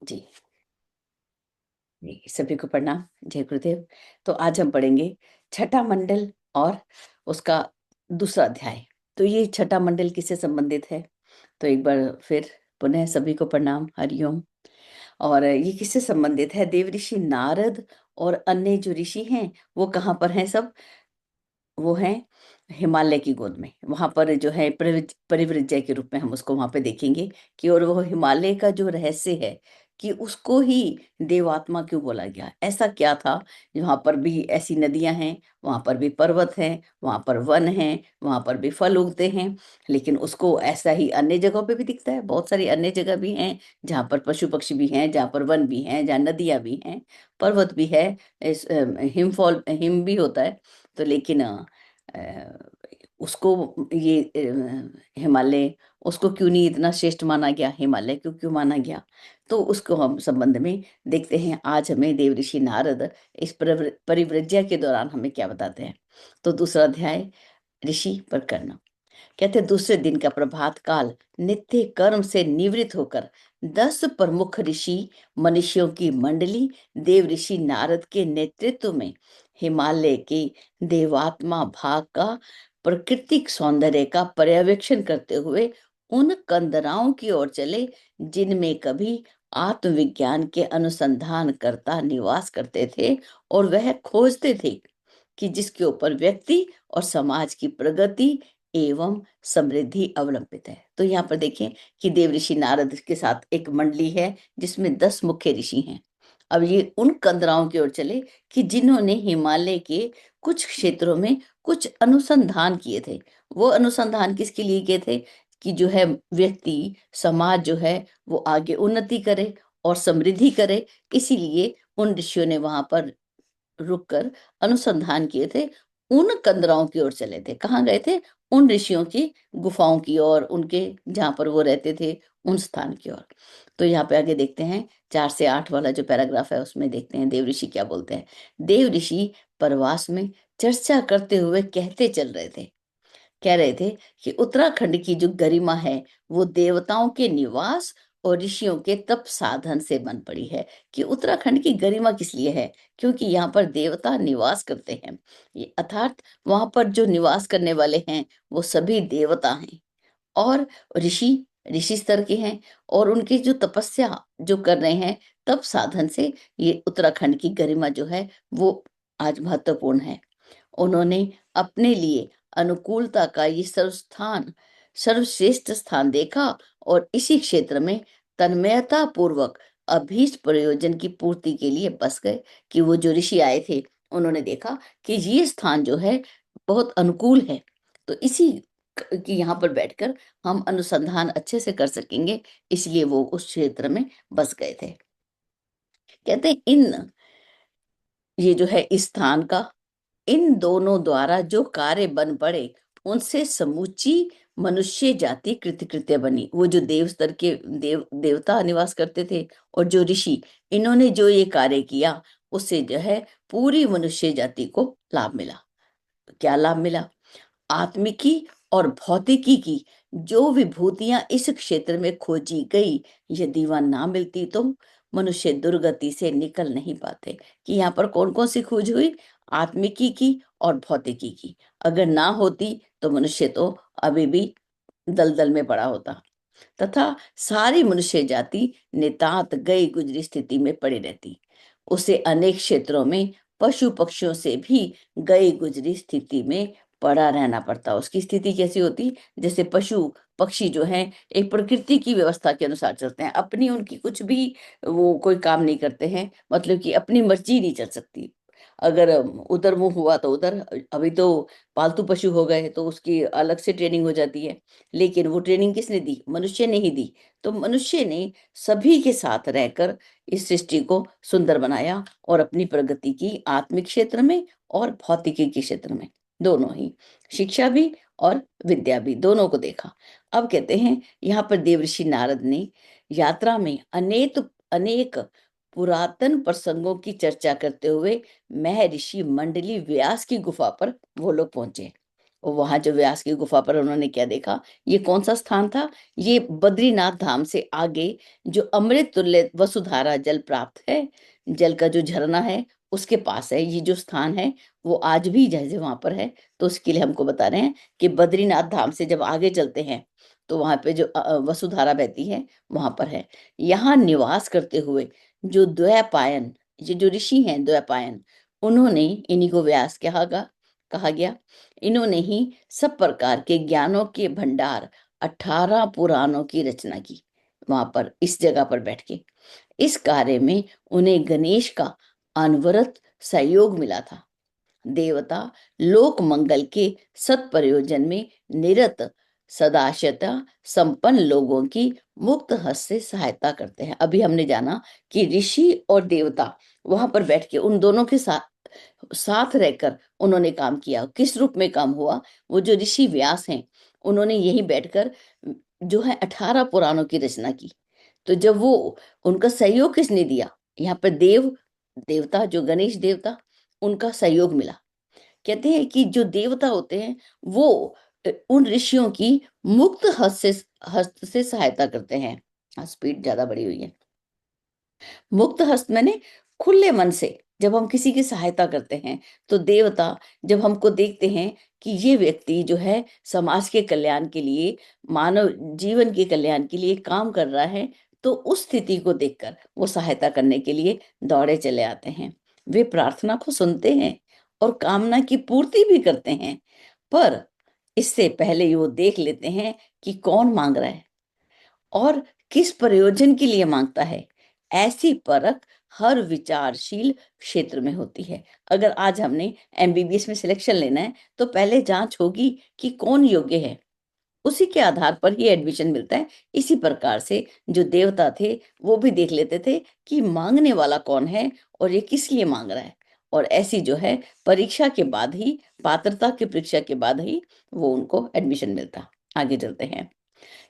जी, जी, सभी को प्रणाम, जय गुरुदेव। तो आज हम पढ़ेंगे छठा मंडल और उसका दूसरा अध्याय। तो ये छठा मंडल किससे संबंधित है? तो एक बार फिर पुनः सभी को प्रणाम, हरिओम। और ये किससे संबंधित है? देव ऋषि नारद और अन्य जो ऋषि हैं वो कहाँ पर हैं सब? वो है हिमालय की गोद में। वहां पर जो है परिव्रजय के रूप में हम उसको वहां पे देखेंगे कि, और वो हिमालय का जो रहस्य है कि उसको ही देवात्मा क्यों बोला गया, ऐसा क्या था। वहां पर भी ऐसी नदियां हैं, वहां पर भी पर्वत हैं, वहां पर वन हैं, वहां पर भी फल उगते हैं, लेकिन उसको ऐसा ही अन्य जगहों पे भी दिखता है। बहुत सारी अन्य जगह भी हैं जहाँ पर पशु पक्षी भी हैं, जहाँ पर वन भी हैं, जहाँ नदियां भी हैं, पर्वत भी है, हिमफॉल हिम भी होता है। तो लेकिन अ, उसको ये हिमालय, उसको क्यों नहीं इतना श्रेष्ठ माना गया, हिमालय क्यों क्यों माना गया? तो उसको हम संबंध में देखते हैं। आज हमें देव ऋषि नारद इस परिव्रज्या के दौरान हमें क्या बताते हैं। तो दूसरा अध्याय, ऋषि पर करना। कहते हैं, दूसरे दिन का प्रभात काल नित्य कर्म से निवृत्त होकर 10 प्रमुख ऋषि मनुष्यों की मंडली देव ऋषि नारद के नेतृत्व में हिमालय के देवात्मा भाग का प्राकृतिक सौंदर्य का पर्यवेक्षण करते हुए उन कंदराओं की ओर चले जिनमें कभी आत्मविज्ञान के अनुसंधान करता निवास करते थे, और वह खोजते थे कि जिसके ऊपर व्यक्ति और समाज की प्रगति एवं समृद्धि अवलंबित है। तो यहाँ पर देखें कि देव ऋषि नारद के साथ एक मंडली है जिसमें 10 मुख्य ऋषि हैं। अब ये उन कंदराओं की ओर चले कि जिन्होंने हिमालय के कुछ क्षेत्रों में कुछ अनुसंधान किए थे। वो अनुसंधान किसके लिए किए थे? कि जो है व्यक्ति समाज जो है वो आगे उन्नति करे और समृद्धि करे। इसीलिए उन ऋषियों ने वहां पर रुककर अनुसंधान किए थे। उन कंदराओं की ओर चले थे। कहाँ गए थे? उन ऋषियों की गुफाओं की ओर, उनके जहां पर वो रहते थे उन स्थान की ओर। तो यहाँ पे आगे देखते हैं, 4 से 8 वाला जो पैराग्राफ है उसमें देखते हैं देव ऋषि क्या बोलते हैं। देव ऋषि प्रवास में चर्चा करते हुए कहते चल रहे थे, कह रहे थे कि उत्तराखंड की जो गरिमा है वो देवताओं के निवास और ऋषियों के तप साधन से बन पड़ी है। कि उत्तराखंड की गरिमा किस लिए है? क्योंकि यहाँ पर देवता निवास करते हैं। ये अर्थात वहां पर जो निवास करने वाले हैं वो सभी देवता हैं, और ऋषि ऋषि स्तर के हैं, और उनकी जो तपस्या जो कर रहे हैं तप साधन से, ये उत्तराखंड की गरिमा जो है वो आज महत्वपूर्ण है। उन्होंने अपने लिए अनुकूलता का ये सर्वस्थान सर्वश्रेष्ठ स्थान देखा, और इसी क्षेत्र में तन्मयता पूर्वक अभीष्ट प्रयोजन की पूर्ति के लिए बस गए। कि वो जो ऋषि आए थे उन्होंने देखा कि ये स्थान जो है बहुत अनुकूल है, तो इसी कि यहाँ पर बैठकर हम अनुसंधान अच्छे से कर सकेंगे, इसलिए वो उस क्षेत्र में बस गए थे। कहते हैं इन ये जो है इस स्थान का इन दोनों द्वारा जो कार्य बन पड़े उनसे समूची मनुष्य जाति कृतकृत्य बनी। वो जो देव स्तर के देवता निवास करते थे और जो ऋषि, इन्होंने जो ये कार्य किया उससे जो है पूरी मनुष्य जाति को लाभ मिला। क्या लाभ मिला? आत्मिकी और भौतिकी की जो विभूतियां इस क्षेत्र में खोजी गई, यदि वह ना मिलती तो मनुष्य दुर्गति से निकल नहीं पाते। कि यहाँ पर कौन कौन सी खोज हुई? आत्मिकी की और भौतिकी की। अगर ना होती तो मनुष्य तो अभी भी दलदल में पड़ा होता, तथा सारी मनुष्य जाति नितांत गई गुजरी स्थिति में पड़ी रहती। उसे अनेक क्षेत्रों में पशु पक्षियों से भी गई गुजरी स्थिति में पड़ा रहना पड़ता। उसकी स्थिति कैसी होती? जैसे पशु पक्षी जो हैं एक प्रकृति की व्यवस्था के अनुसार चलते हैं, अपनी उनकी कुछ भी वो कोई काम नहीं करते हैं, मतलब कि अपनी मर्जी नहीं चल सकती। अगर उधर मुंह हुआ तो उधर। अभी तो पालतू पशु हो गए तो उसकी अलग से ट्रेनिंग हो जाती है, लेकिन वो ट्रेनिंग किसने दी? मनुष्य ने ही दी। तो मनुष्य ने सभी के साथ रहकर इस सृष्टि को सुंदर बनाया, और अपनी प्रगति की आत्मिक क्षेत्र में और भौतिकी के क्षेत्र में, दोनों ही, शिक्षा भी और विद्या भी, दोनों को देखा। अब कहते हैं यहाँ पर देवर्षि नारद ने यात्रा में अनेक अनेक पुरातन प्रसंगों की चर्चा करते हुए महर्षि मंडली व्यास की गुफा पर वो लोग पहुंचे। और वहां जो व्यास की गुफा पर उन्होंने क्या देखा, ये कौन सा स्थान था, ये बद्रीनाथ धाम से आगे जो अमृत तुल्य वसुधारा जल प्राप्त है, जल का जो झरना है उसके पास है ये जो स्थान है। वो आज भी जैसे वहां पर है। तो उसके लिए हमको बता रहे हैं कि बद्रीनाथ धाम से जब आगे चलते हैं तो वहां पे जो वसुधारा बहती है वहां पर है। यहाँ निवास करते हुए जो द्वैपायन, ये जो ऋषि हैं द्वैपायन, उन्होंने, इन्हीं को व्यास कहा गया। इन्होंने ही सब प्रकार के ज्ञानों के भंडार 18 पुराणों की रचना की वहां पर, इस जगह पर बैठ के। इस कार्य में उन्हें गणेश का अनवरत सहयोग मिला था। देवता लोक मंगल के सत्प्रयोजन में निरत सदाशयता संपन्न लोगों की मुक्त हस्त से सहायता करते हैं। अभी हमने जाना कि ऋषि और देवता वहां पर बैठ के उन दोनों के साथ साथ रहकर उन्होंने काम किया। किस रूप में काम हुआ, वो जो ऋषि व्यास हैं उन्होंने यहीं बैठकर जो है 18 पुराणों की रचना की। तो जब वो, उनका सहयोग किसने दिया, यहाँ पर देवता जो गणेश देवता, उनका सहयोग मिला। कहते हैं कि जो देवता होते हैं वो उन ऋषियों की मुक्त हस्त से सहायता करते हैं। स्पीड ज्यादा बढ़ी हुई है। मुक्त हस्त मैंने खुले मन से जब हम किसी की सहायता करते हैं तो देवता जब हमको देखते हैं कि ये व्यक्ति जो है समाज के कल्याण के लिए, मानव जीवन के कल्याण के लिए काम कर रहा है, तो उस स्थिति को देखकर वो सहायता करने के लिए दौड़े चले आते हैं। वे प्रार्थना को सुनते हैं और कामना की पूर्ति भी करते हैं, पर इससे पहले वो देख लेते हैं कि कौन मांग रहा है और किस प्रयोजन के लिए मांगता है। ऐसी परख हर विचारशील क्षेत्र में होती है। अगर आज हमने एमबीबीएस में सिलेक्शन लेना है तो पहले जांच होगी कि कौन योग्य है, उसी के आधार पर ही एडमिशन मिलता है। इसी प्रकार से जो देवता थे वो भी देख लेते थे कि मांगने वाला कौन है और ये किस लिए मांग रहा है। और ऐसी जो है परीक्षा के बाद ही, पात्रता की परीक्षा के बाद ही वो उनको एडमिशन मिलता। आगे चलते हैं।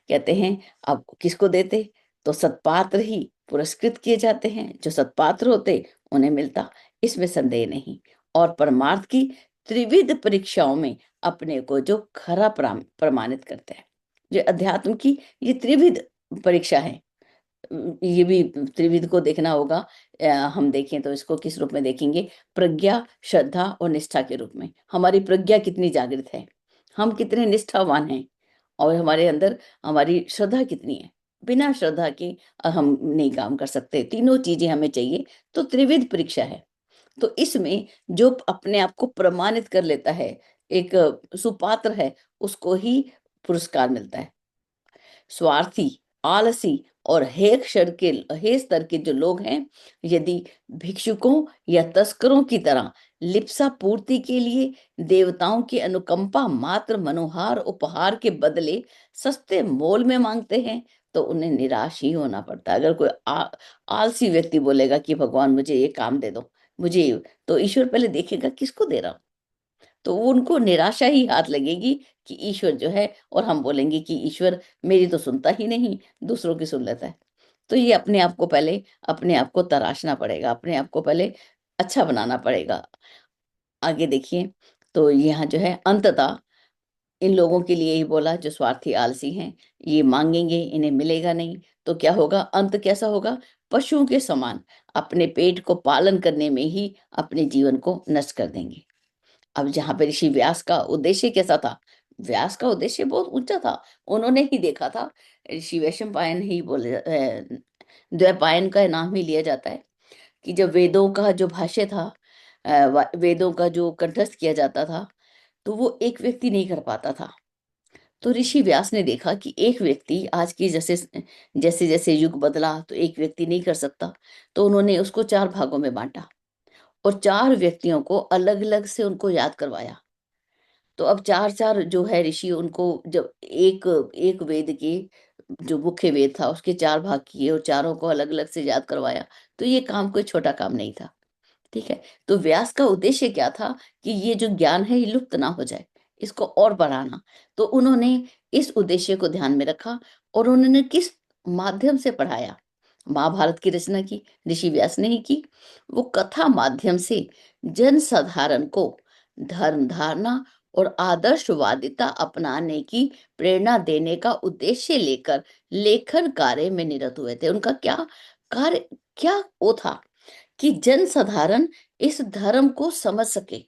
कहते हैं अब किसको देते, तो सत्पात्र ही पुरस्कृत किए जाते हैं। जो सत्पात्र होते उन्हें मिलता, इसमें संदेह नहीं। और परमार्थ की त्रिविध परीक्षाओं में अपने को जो खरा प्रमाणित करते हैं। जो अध्यात्म की ये त्रिविध परीक्षा है, ये भी त्रिविध को देखना होगा। हम देखें तो इसको किस रूप में देखेंगे, प्रज्ञा, श्रद्धा और निष्ठा के रूप में। हमारी प्रज्ञा कितनी जागृत है, हम कितने निष्ठावान हैं, और हमारे अंदर हमारी श्रद्धा कितनी है। बिना श्रद्धा के हम नहीं काम कर सकते, तीनों चीजें हमें चाहिए। तो त्रिविध परीक्षा है। तो इसमें जो अपने आप को प्रमाणित कर लेता है, एक सुपात्र है, उसको ही पुरस्कार मिलता है। स्वार्थी, आलसी और हे स्तर के जो लोग हैं, यदि भिक्षुकों या तस्करों की तरह लिप्सा पूर्ति के लिए देवताओं की अनुकंपा मात्र मनोहार उपहार के बदले सस्ते मोल में मांगते हैं तो उन्हें निराश ही होना पड़ता है। अगर कोई आलसी व्यक्ति बोलेगा कि भगवान मुझे ये काम दे दो, तो ईश्वर पहले देखेगा किसको दे रहा हूं। तो उनको निराशा ही हाथ लगेगी कि ईश्वर जो है, और हम बोलेंगे कि ईश्वर मेरी तो सुनता ही नहीं, दूसरों की सुन लेता है। तो ये अपने आप को पहले, अपने आप को तराशना पड़ेगा, अपने आप को पहले अच्छा बनाना पड़ेगा। आगे देखिए, तो यहाँ जो है अंततः इन लोगों के लिए ही बोला जो स्वार्थी आलसी हैं, ये मांगेंगे इन्हें मिलेगा नहीं, तो क्या होगा, अंत कैसा होगा, पशुओं के समान अपने पेट को पालन करने में ही अपने जीवन को नष्ट कर देंगे। अब जहाँ पे ऋषि व्यास का उद्देश्य कैसा था, व्यास का उद्देश्य बहुत ऊंचा था। उन्होंने ही देखा था, ऋषि वैशंपायन ही बोले, द्वैपायन का नाम ही लिया जाता है कि जब वेदों का जो भाष्य था, वेदों का जो कंठस्थ किया जाता था, तो वो एक व्यक्ति नहीं कर पाता था। तो ऋषि व्यास ने देखा कि एक व्यक्ति, आज की जैसे जैसे जैसे युग बदला तो एक व्यक्ति नहीं कर सकता, तो उन्होंने उसको 4 भागों में बांटा और 4 व्यक्तियों को अलग अलग से उनको याद करवाया। तो अब 4-4 जो है ऋषि, उनको जब एक एक वेद के, जो मुख्य वेद था उसके 4 भाग किए और चारों को अलग अलग से याद करवाया, तो ये काम कोई छोटा काम नहीं था। ठीक है। तो व्यास का उद्देश्य क्या था कि ये जो ज्ञान है ये लुप्त ना हो जाए, इसको और बढ़ाना। तो उन्होंने इस उद्देश्य को ध्यान में रखा और उन्होंने किस माध्यम से पढ़ाया, महाभारत की रचना की ऋषि व्यास ने ही की। वो कथा माध्यम से जन साधारण को धर्म धारणा और आदर्शवादिता अपनाने की प्रेरणा देने का उद्देश्य लेकर लेखन कार्य में निरत हुए थे। उनका क्या कार्य, क्या वो था कि जनसाधारण इस धर्म को समझ सके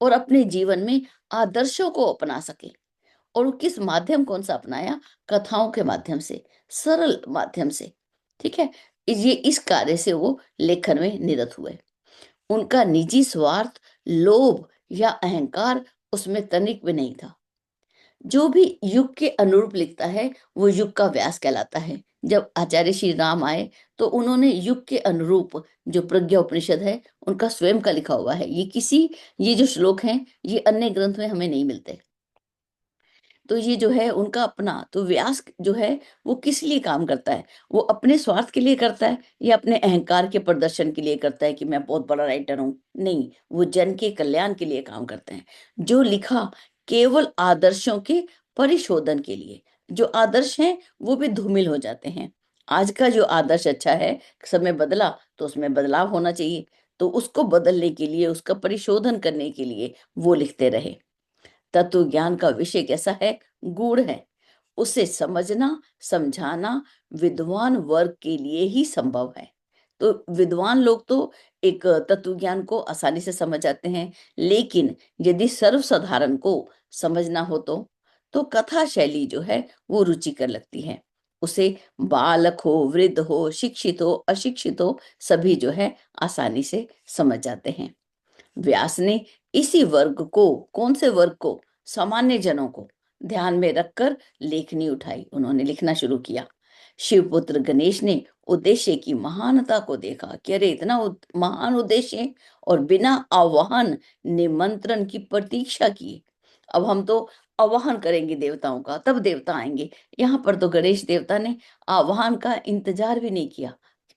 और अपने जीवन में आदर्शों को अपना सके। और वो किस माध्यम, कौन सा अपनाया? कथाओं के माध्यम से, सरल माध्यम से। ठीक है, ये इस कार्य से वो लेखन में निरत हुए। उनका निजी स्वार्थ, लोभ या अहंकार उसमें तनिक भी नहीं था। जो भी युग के अनुरूप लिखता है वो युग का व्यास कहलाता है। जब आचार्य श्री राम आए तो उन्होंने युग के अनुरूप, जो प्रज्ञा उपनिषद है उनका स्वयं का लिखा हुआ है, ये जो श्लोक हैं ये अन्य ग्रंथ में हमें नहीं मिलते। तो ये जो है उनका अपना, तो व्यास जो है वो किस लिए काम करता है? वो अपने स्वार्थ के लिए करता है या अपने अहंकार के प्रदर्शन के लिए करता है कि मैं बहुत बड़ा राइटर हूं? नहीं, वो जन के कल्याण के लिए काम करते हैं। जो लिखा केवल आदर्शों के परिशोधन के लिए। जो आदर्श हैं वो भी धूमिल हो जाते हैं। आज का जो आदर्श अच्छा है, समय बदला तो उसमें बदलाव होना चाहिए, तो उसको बदलने के लिए, उसका परिशोधन करने के लिए वो लिखते रहे। तत्व ज्ञान का विषय कैसा है? गूढ़ है। उसे समझना, समझाना विद्वान वर्ग के लिए ही संभव है। तो विद्वान लोग तो एक तत्व ज्ञान को आसानी से समझ जाते हैं, लेकिन यदि सर्वसाधारण को समझना हो तो कथा शैली जो है वो रुचिकर लगती है। उसे बालक हो, वृद्ध हो, शिक्षित हो, अशिक्षित हो, सभी जो है आसानी से समझ जाते हैं। व्यास ने इसी वर्ग को, कौन से वर्ग को? सामान्य जनों को ध्यान में रखकर लेखनी उठाई, उन्होंने लिखना शुरू किया। शिवपुत्र गणेश ने उद्देश्य की महानता को देखा कि अरे इतना महान उद्देश्य है, और बिना आह्वान निमंत्रण की प्रतीक्षा की। अब हम तो आह्वान करेंगे देवताओं का, तब देवता आएंगे। यहाँ पर तो गणेश देवता ने आह्वान का इंतजार भी नहीं किया,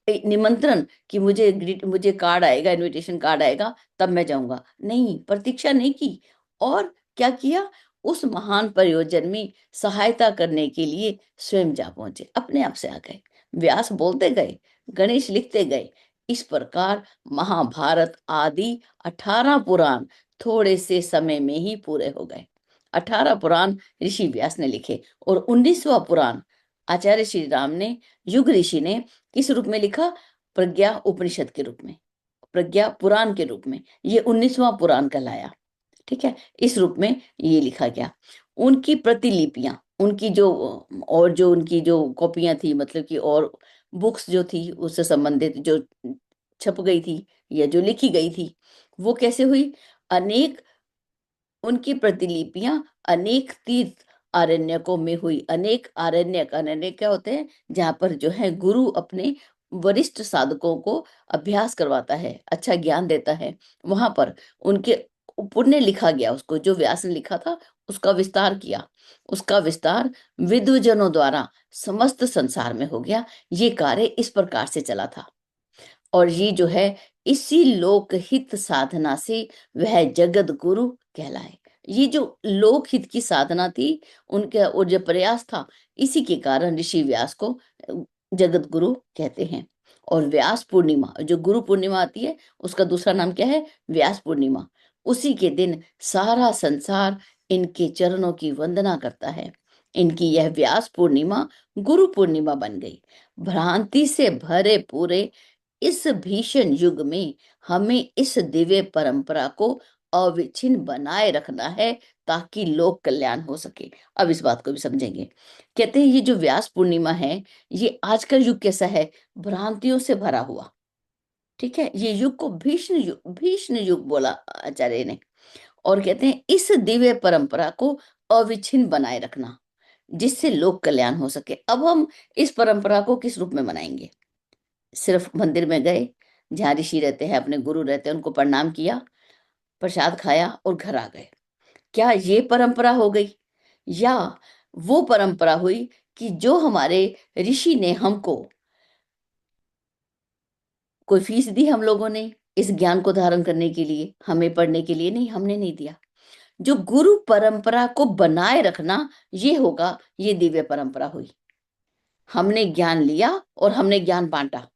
निमंत्रण कि मुझे कार्ड आएगा, इनविटेशन कार्ड आएगा तब मैं जाऊंगा, नहीं, प्रतीक्षा नहीं की। और क्या किया? उस महान प्रयोजन में सहायता करने के लिए स्वयं जा पहुंचे, अपने आप से आ गए। व्यास बोलते गए, गणेश लिखते गए। इस प्रकार महाभारत आदि 18 पुराण थोड़े से समय में ही पूरे हो गए। 18 पुराण ऋषि व्यास ने लिखे, और 19वां पुराण आचार्य श्री राम ने, युग ऋषि ने किस रूप में लिखा? प्रज्ञा उपनिषद के रूप में, प्रज्ञा पुराण के रूप में। ये 19वां पुराण कहलाया। ठीक है, इस रूप में ये लिखा गया। उनकी प्रतिलिपियां, उनकी जो, और जो उनकी जो कॉपियां थी, मतलब कि और बुक्स जो थी उससे संबंधित, जो छप गई थी या जो लिखी गई थी, वो कैसे हुई? अनेक, उनकी प्रतिलिपियां अनेक तीर्थ आरण्यकों में हुई। अनेक आरण्यक, अरण्यक क्या होते हैं? जहाँ पर जो है गुरु अपने वरिष्ठ साधकों को अभ्यास करवाता है, अच्छा ज्ञान देता है। वहां पर उनके पुण्य लिखा गया, उसको जो व्यास ने लिखा था उसका विस्तार किया। उसका विस्तार विद्वजनों द्वारा समस्त संसार में हो गया। ये कार्य इस प्रकार से चला था। और ये जो है, इसी लोकहित साधना से वह जगत गुरु कहलाए। ये जो लोकहित की साधना थी, उनका और जो प्रयास था, इसी के कारण ऋषि व्यास को जगत गुरु कहते हैं। और व्यास पूर्णिमा, जो गुरु पूर्णिमा आती है, उसका दूसरा नाम क्या है? व्यास पूर्णिमा। उसी के दिन सारा संसार इनके चरणों की वंदना करता है। इनकी यह व्यास पूर्णिमा गुरु पूर्णिमा बन गई। भ्रांति से भरे पूरे इस भीषण युग में हमें इस दिव्य परंपरा को अविच्छिन्न बनाए रखना है, ताकि लोक कल्याण हो सके। अब इस बात को भी समझेंगे। कहते हैं ये जो व्यास पूर्णिमा है, ये आज का युग कैसा है? भ्रांतियों से भरा हुआ। ठीक है, ये युग को भीष्ण युग बोला आचार्य ने। और कहते हैं इस दिव्य परंपरा को अविच्छिन्न बनाए रखना, जिससे लोक कल्याण हो सके। अब हम इस परंपरा को किस रूप में मनाएंगे? सिर्फ मंदिर में गए, जहाँ ऋषि रहते हैं, अपने गुरु रहते हैं, उनको प्रणाम किया, प्रसाद खाया और घर आ गए। क्या ये परंपरा हो गई? या वो परंपरा हुई कि जो हमारे ऋषि ने हमको, कोई फीस दी हम लोगों ने इस ज्ञान को धारण करने के लिए, हमें पढ़ने के लिए? नहीं, हमने नहीं दिया। जो गुरु परंपरा को बनाए रखना, ये होगा, ये दिव्य परंपरा हुई। हमने ज्ञान लिया और हमने ज्ञान बांटा,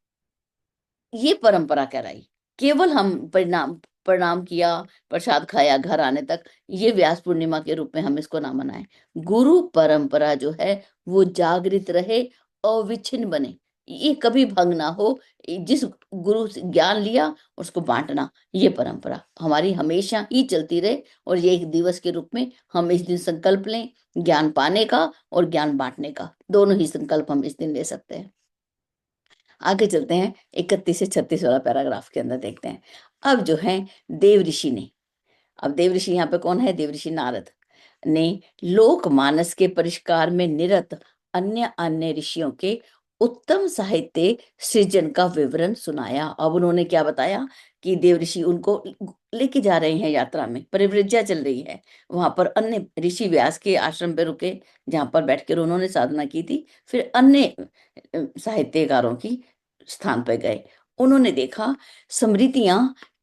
ये परंपरा कहलाई। केवल हम परिणाम प्रणाम किया, प्रसाद खाया घर आने तक, ये व्यास पूर्णिमा के रूप में हम इसको ना मनाएं। गुरु परंपरा जो है वो जागृत रहे, अविच्छिन्न बने, ये कभी भंग ना हो। जिस गुरु से ज्ञान लिया उसको बांटना, ये परंपरा हमारी हमेशा ही चलती रहे। और ये एक दिवस के रूप में हम इस दिन संकल्प लें, ज्ञान पाने का और ज्ञान बांटने का, दोनों ही संकल्प हम इस दिन ले सकते हैं। आगे चलते हैं, 31 से 36 वाला पैराग्राफ के अंदर देखते हैं। अब जो है देव ऋषि ने, अब देव ऋषि यहाँ पे कौन है? देव ऋषि नारद ने लोक मानस के परिष्कार में निरत अन्य अन्य ऋषियों के उत्तम साहित्य सृजन का विवरण सुनाया। अब उन्होंने क्या बताया कि देव ऋषि उनको लेके जा रहे हैं यात्रा में, परिव्रज्या चल रही है, वहां पर अन्य ऋषि व्यास के आश्रम पे रुके, जहां पर बैठकर उन्होंने साधना की थी। फिर अन्य साहित्यकारों की स्थान पर गए। उन्होंने देखा स्मृतियां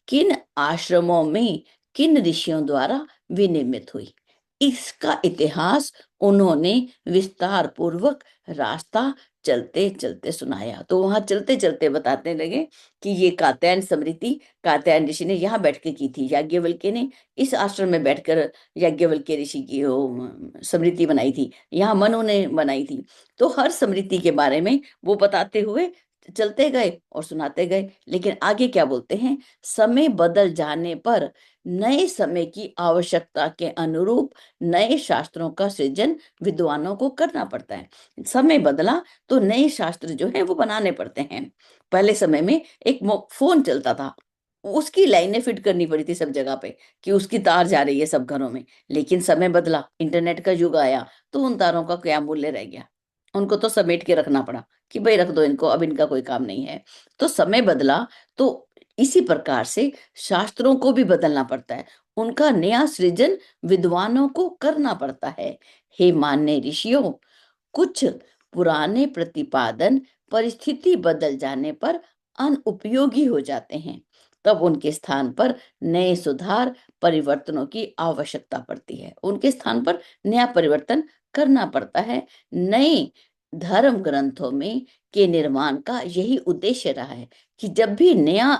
किन आश्रमों में किन ऋषियों द्वारा विनिर्मित हुई, इसका इतिहास उन्होंने विस्तार पूर्वक रास्ता चलते चलते सुनाया। तो वहां चलते चलते बताते लगे कि ये कात्यायन स्मृति कात्यायन ऋषि ने यहाँ बैठ के की थी, याज्ञवल्क्य ने इस आश्रम में बैठकर याज्ञवल्क्य ऋषि की स्मृति बनाई थी, यहाँ मनु ने बनाई थी। तो हर स्मृति के बारे में वो बताते हुए चलते गए और सुनाते गए। लेकिन आगे क्या बोलते हैं? समय बदल जाने पर नए समय की आवश्यकता के अनुरूप नए शास्त्रों का सृजन विद्वानों को करना पड़ता है। समय बदला तो नए शास्त्र जो है वो बनाने पड़ते हैं। पहले समय में एक फोन चलता था, उसकी लाइनें फिट करनी पड़ी थी सब जगह पे कि उसकी तार जा रही है सब घरों में। लेकिन समय बदला, इंटरनेट का युग आया, तो उन तारों का क्या मूल्य रह गया? उनको तो समेट के रखना पड़ा कि भाई रख दो इनको, अब इनका कोई काम नहीं है। तो समय बदला तो इसी प्रकार से शास्त्रों को भी बदलना पड़ता है, उनका नया सृजन विद्वानों को करना पड़ता है। हे मान्य ऋषियों, कुछ पुराने प्रतिपादन परिस्थिति बदल जाने पर अनुपयोगी हो जाते हैं, तब उनके स्थान पर नए सुधार परिवर्तनों की आवश्यकता पड़ती है। उनके स्थान पर नया परिवर्तन करना पड़ता है। नए धर्म ग्रंथों में के निर्माण का यही उद्देश्य रहा है कि जब भी नया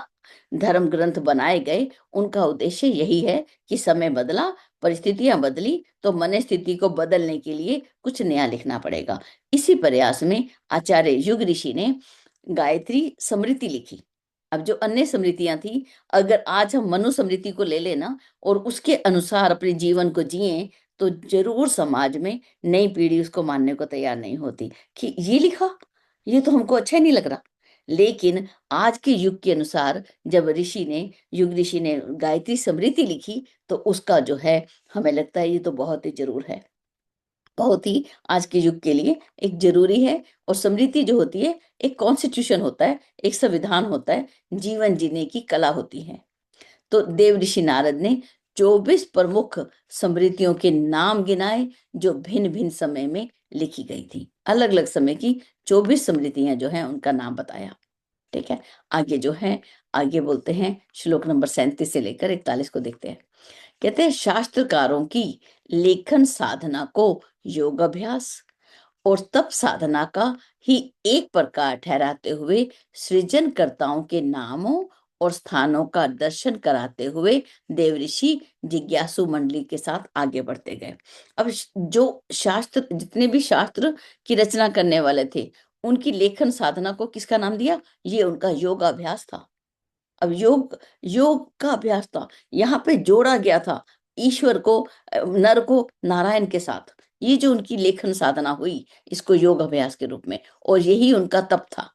धर्म ग्रंथ बनाए गए, उनका उद्देश्य यही है कि समय बदला, परिस्थितियां बदली, तो मन स्थिति को बदलने के लिए कुछ नया लिखना पड़ेगा। इसी प्रयास में आचार्य युग ऋषि ने गायत्री स्मृति लिखी। अब जो अन्य स्मृतियां थी, अगर आज हम मनु स्मृति को ले लेना और उसके अनुसार अपने जीवन को जिए, तो जरूर समाज में नई पीढ़ी उसको मानने को तैयार नहीं होती कि ये लिखा, ये तो हमको अच्छा ही नहीं लग रहा। लेकिन आज के युग के अनुसार जब युग ऋषि ने गायत्री स्मृति लिखी, तो उसका जो है हमें लगता है ये तो बहुत ही जरूर है, बहुत ही आज के युग के लिए एक जरूरी है। और स्मृति जो होती है एक कॉन्स्टिट्यूशन होता है, एक संविधान होता है, जीवन जीने की कला होती है। तो देव ऋषि नारद ने 24 प्रमुख स्मृतियों के नाम गिनाए जो भिन्न भिन्न समय में लिखी गई थी। अलग अलग समय की 24 स्मृतियां जो है उनका नाम बताया। ठीक है, आगे जो है आगे बोलते हैं, श्लोक नंबर 37 से लेकर 41 को देखते हैं। कहते हैं शास्त्रकारों की लेखन साधना को योग अभ्यास और तप साधना का ही एक प्रकार ठहराते हुए सृजनकर्ताओं के नामों और स्थानों का दर्शन कराते हुए देवऋषि जिज्ञासु मंडली के साथ आगे बढ़ते गए। अब जो शास्त्र, जितने भी शास्त्र की रचना करने वाले थे, उनकी लेखन साधना को किसका नाम दिया? ये उनका योगाभ्यास था। अब योग योग का अभ्यास था, यहाँ पे जोड़ा गया था ईश्वर को, नर को नारायण के साथ। ये जो उनकी लेखन साधना हुई, इसको योग अभ्यास के रूप में, और यही उनका तप था।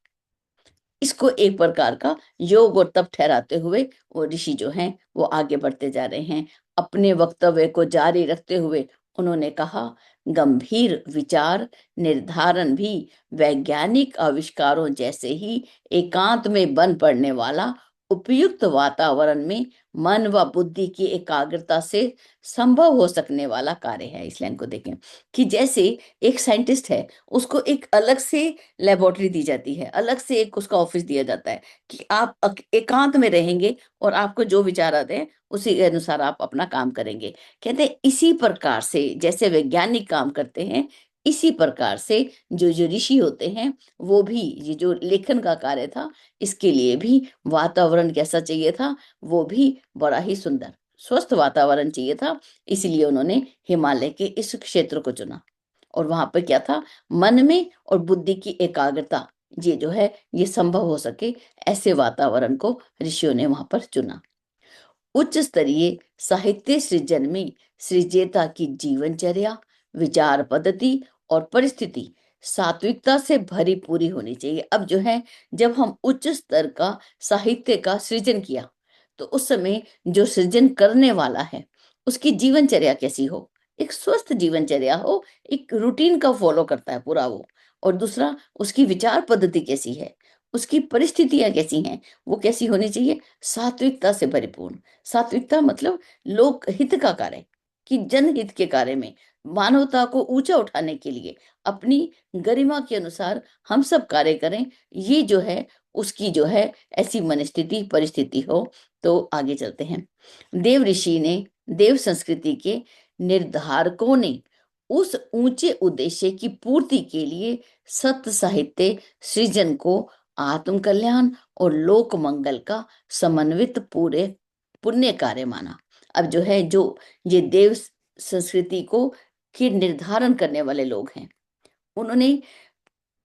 इसको एक प्रकार का योग और तप ठहराते हुए वो ऋषि जो हैं वो आगे बढ़ते जा रहे हैं। अपने वक्तव्य को जारी रखते हुए उन्होंने कहा, गंभीर विचार निर्धारण भी वैज्ञानिक आविष्कारों जैसे ही एकांत में बन पड़ने वाला, उपयुक्त वातावरण में मन व बुद्धि की एकाग्रता से संभव हो सकने वाला कार्य है। इस लाइन को देखें कि जैसे एक साइंटिस्ट है, उसको एक अलग से लेबोरेटरी दी जाती है, अलग से एक उसका ऑफिस दिया जाता है कि आप एकांत में रहेंगे और आपको जो विचार आते हैं उसी के अनुसार आप अपना काम करेंगे। कहते हैं इसी प्रकार से जैसे वैज्ञानिक काम करते हैं, इसी प्रकार से जो जो ऋषि होते हैं वो भी, ये जो लेखन का कार्य था, इसके लिए भी वातावरण कैसा चाहिए था, वो भी बड़ा ही सुंदर स्वस्थ वातावरण चाहिए था। इसलिए उन्होंने हिमालय के इस क्षेत्र को चुना। और वहां पर क्या था, मन में और बुद्धि की एकाग्रता, ये जो है ये संभव हो सके, ऐसे वातावरण को ऋषियों ने वहां पर चुना। उच्च स्तरीय साहित्य सृजन में सृजेता की जीवनचर्या, विचार पद्धति और परिस्थिति सात्विकता से भरी पूरी होनी चाहिए। अब जो है, जब हम उच्च स्तर का साहित्य का सृजन किया, तो उस समय जो सृजन करने वाला है उसकी जीवनचर्या कैसी हो, एक स्वस्थ जीवनचर्या हो, एक रूटीन का फॉलो करता है पूरा वो। और दूसरा, उसकी विचार पद्धति कैसी है, उसकी परिस्थितियां कैसी हैं, वो कैसी होनी चाहिए, सात्विकता से परिपूर्ण। सात्विकता मतलब लोक हित का कार्य, कि जनहित के कार्य में, मानवता को ऊंचा उठाने के लिए अपनी गरिमा के अनुसार हम सब कार्य करें, ये जो है उसकी जो है ऐसी मनस्थिति परिस्थिति हो। तो आगे चलते हैं। देव ऋषि ने, देव संस्कृति के निर्धारकों ने उस ऊंचे उद्देश्य की पूर्ति के लिए सत्य साहित्य सृजन को आत्म कल्याण और लोक मंगल का समन्वित पूरे पुण्य कार्य माना। अब जो है, जो ये देव संस्कृति को के निर्धारण करने वाले लोग हैं, उन्होंने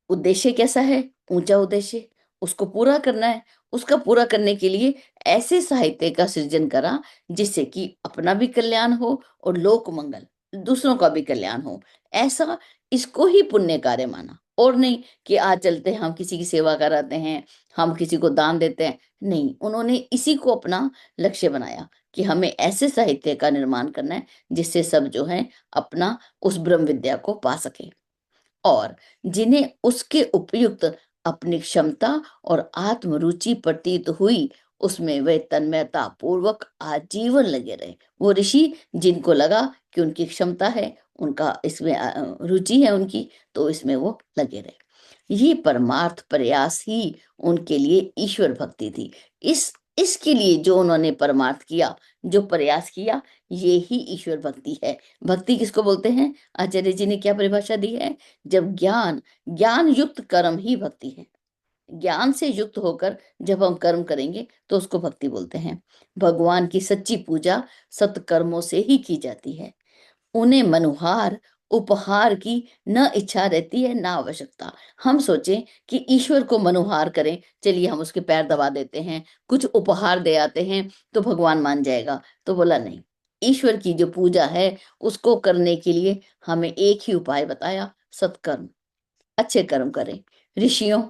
उद्देश्य कैसा है, ऊंचा उद्देश्य, उसको पूरा करना है। उसका पूरा करने के लिए ऐसे साहित्य का सृजन करा जिससे कि अपना भी कल्याण हो और लोक मंगल, दूसरों का भी कल्याण हो। ऐसा, इसको ही पुण्य कार्य माना, और नहीं कि आज चलते हम किसी की सेवा कराते हैं, हम किसी को दान देते हैं। नहीं, उन्होंने इसी को अपना लक्ष्य बनाया कि हमें ऐसे साहित्य का निर्माण करना है जिससे सब जो है अपना उस ब्रह्म विद्या को पा सके, और जिन्हें उसके उपयुक्त अपनी क्षमता और आत्मरुचि प्रतीत हुई, उसमें वे तन्मयता पूर्वक आजीवन लगे रहे। वो ऋषि जिनको लगा कि उनकी क्षमता है, उनका इसमें रुचि है उनकी, तो इसमें वो लगे रहे। ये परमार्थ प्रयास ही उनके लिए ईश्वर भक्ति थी। इसके लिए जो उन्होंने परमार्थ किया, जो प्रयास किया, ये ही ईश्वर भक्ति है। भक्ति किसको बोलते हैं? आचार्य जी ने क्या परिभाषा दी है? जब ज्ञान ज्ञान युक्त कर्म ही भक्ति है। ज्ञान से युक्त होकर जब हम कर्म करेंगे तो उसको भक्ति बोलते हैं। भगवान की सच्ची पूजा सत्कर्मों से ही की जाती है। उन्हें मनुहार उपहार की न इच्छा रहती है, ना आवश्यकता। हम सोचें कि ईश्वर को मनुहार करें, चलिए हम उसके पैर दबा देते हैं, कुछ उपहार दे आते हैं तो भगवान मान जाएगा। तो बोला नहीं, ईश्वर की जो पूजा है उसको करने के लिए हमें एक ही उपाय बताया, सत्कर्म, अच्छे कर्म करें। ऋषियों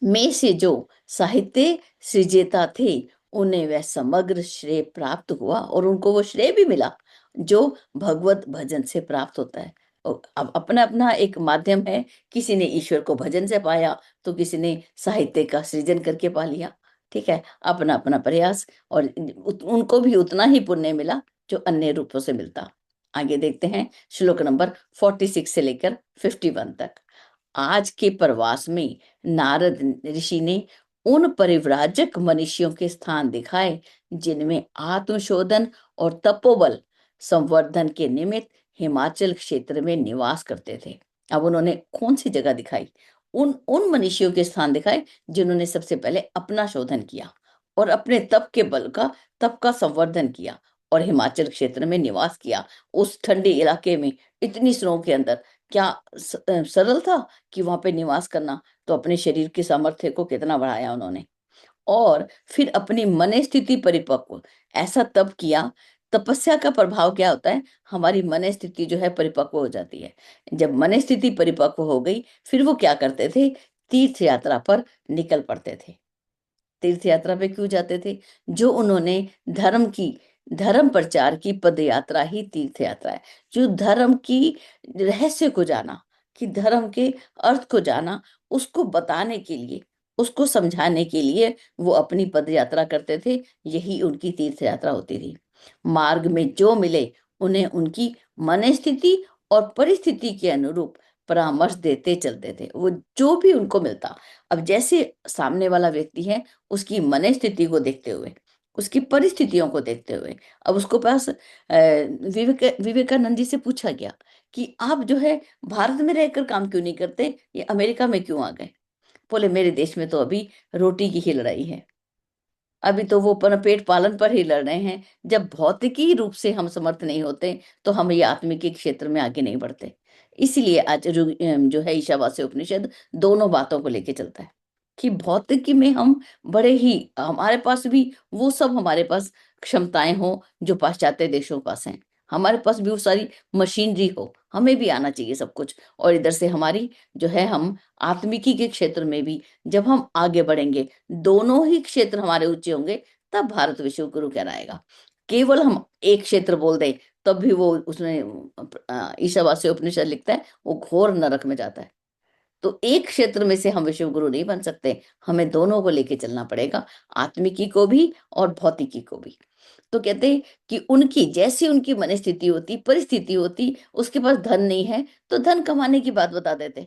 में से जो साहित्य सृजेता थे, उन्हें वह समग्र श्रेय प्राप्त हुआ, और उनको वो श्रेय भी मिला जो भगवत भजन से प्राप्त होता है। अब अपना अपना एक माध्यम है, किसी ने ईश्वर को भजन से पाया, तो किसी ने साहित्य का सृजन करके पा लिया। ठीक है, अपना अपना प्रयास, और उनको भी उतना ही पुण्य मिला जो अन्य रूपों से मिलता। आगे देखते हैं श्लोक नंबर 46 से लेकर 51 तक। आज के प्रवास में नारद ऋषि ने उन परिव्राजक मनुष्यों के स्थान दिखाए जिनमें आत्मशोधन और तपोबल संवर्धन के निमित्त हिमाचल क्षेत्र में निवास करते थे। अब उन्होंने कौन सी जगह दिखाई? उन उन मनुष्यों के स्थान दिखाए जिन्होंने सबसे पहले अपना शोधन किया और अपने तप का संवर्धन किया, और हिमाचल क्षेत्र में निवास किया। उस ठंडे इलाके में, इतनी स्नो के अंदर, क्या सरल था कि वहां पे निवास करना? तो अपने शरीर के सामर्थ्य को कितना बढ़ाया उन्होंने, और फिर अपनी मन स्थिति परिपक्व, ऐसा तप किया। तपस्या का प्रभाव क्या होता है? हमारी मन स्थिति जो है परिपक्व हो जाती है। जब मन स्थिति परिपक्व हो गई, फिर वो क्या करते थे? तीर्थ यात्रा पर निकल पड़ते थे। तीर्थ यात्रा पे क्यों जाते थे? जो उन्होंने धर्म की धर्म प्रचार की पद यात्रा ही तीर्थ यात्रा है। जो धर्म की रहस्य को जाना, कि धर्म के अर्थ को जाना, उसको बताने के लिए, उसको समझाने के लिए वो अपनी पद यात्रा करते थे। यही उनकी तीर्थ यात्रा होती थी। मार्ग में जो मिले उन्हें उनकी मन स्थिति और परिस्थिति के अनुरूप परामर्श देते चलते थे। वो जो भी उनको मिलता, अब जैसे सामने वाला व्यक्ति है, उसकी मन स्थिति को देखते हुए, उसकी परिस्थितियों को देखते हुए, अब उसको पास विवेकानंद जी से पूछा गया कि आप जो है भारत में रहकर काम क्यों नहीं करते, ये अमेरिका में क्यों आ गए? बोले मेरे देश में तो अभी रोटी की ही लड़ाई है, अभी तो वो अपन पेट पालन पर ही लड़ रहे हैं। जब भौतिकी रूप से हम समर्थ नहीं होते तो हम ये आत्मिक क्षेत्र में आगे नहीं बढ़ते। इसीलिए आज जो है ईशावास्य उपनिषद दोनों बातों को लेके चलता है कि भौतिकी में हम बड़े ही, हमारे पास भी वो सब हमारे पास क्षमताएं हो जो पाश्चात्य देशों के पास हैं, हमारे पास भी वो सारी मशीनरी हो, हमें भी आना चाहिए सब कुछ। और इधर से हमारी जो है हम आत्मिकी के क्षेत्र में भी जब हम आगे बढ़ेंगे, दोनों ही क्षेत्र हमारे ऊंचे होंगे, तब भारत विश्व गुरु कहलाएगा। केवल हम एक क्षेत्र बोल दें तब भी वो उसमें ईशावास्य उपनिषद लिखता है वो घोर नरक में जाता है। तो एक क्षेत्र में से हम विश्व गुरु नहीं बन सकते, हमें दोनों को लेके चलना पड़ेगा, आत्मिकी को भी और भौतिकी को भी। तो कहते हैं कि उनकी जैसी उनकी मनस्थिति होती, परिस्थिति होती, उसके पास धन नहीं है तो धन कमाने की बात बता देते,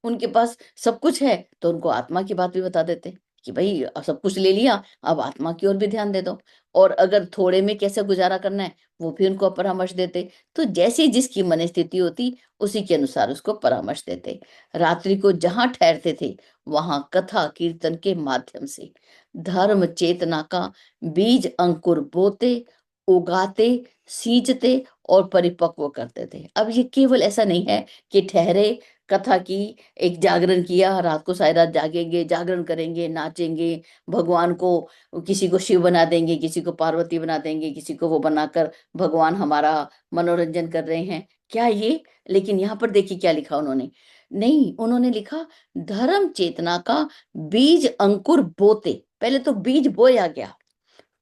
उनके पास सब कुछ है तो उनको आत्मा की बात भी बता देते कि भाई अब सब कुछ ले लिया, अब आत्मा की ओर भी ध्यान दे दो। और अगर थोड़े में कैसे गुजारा करना है वो भी उनको परामर्श देते। तो जैसी जिसकी मनस्थिति होती उसी के अनुसार उसको परामर्श देते। रात्रि को जहां ठहरते थे वहां कथा कीर्तन के माध्यम से धर्म चेतना का बीज अंकुर बोते, उगाते, सींचते और परिपक्व करते थे। अब ये केवल ऐसा नहीं है कि ठहरे, कथा की, एक जागरण किया, रात को सारी रात जागेंगे, जागरण करेंगे, नाचेंगे, भगवान को, किसी को शिव बना देंगे, किसी को पार्वती बना देंगे, किसी को वो बनाकर भगवान हमारा मनोरंजन कर रहे हैं, क्या ये? लेकिन यहाँ पर देखिए क्या लिखा उन्होंने, नहीं, उन्होंने लिखा धर्म चेतना का बीज अंकुर बोते। पहले तो बीज बोया गया,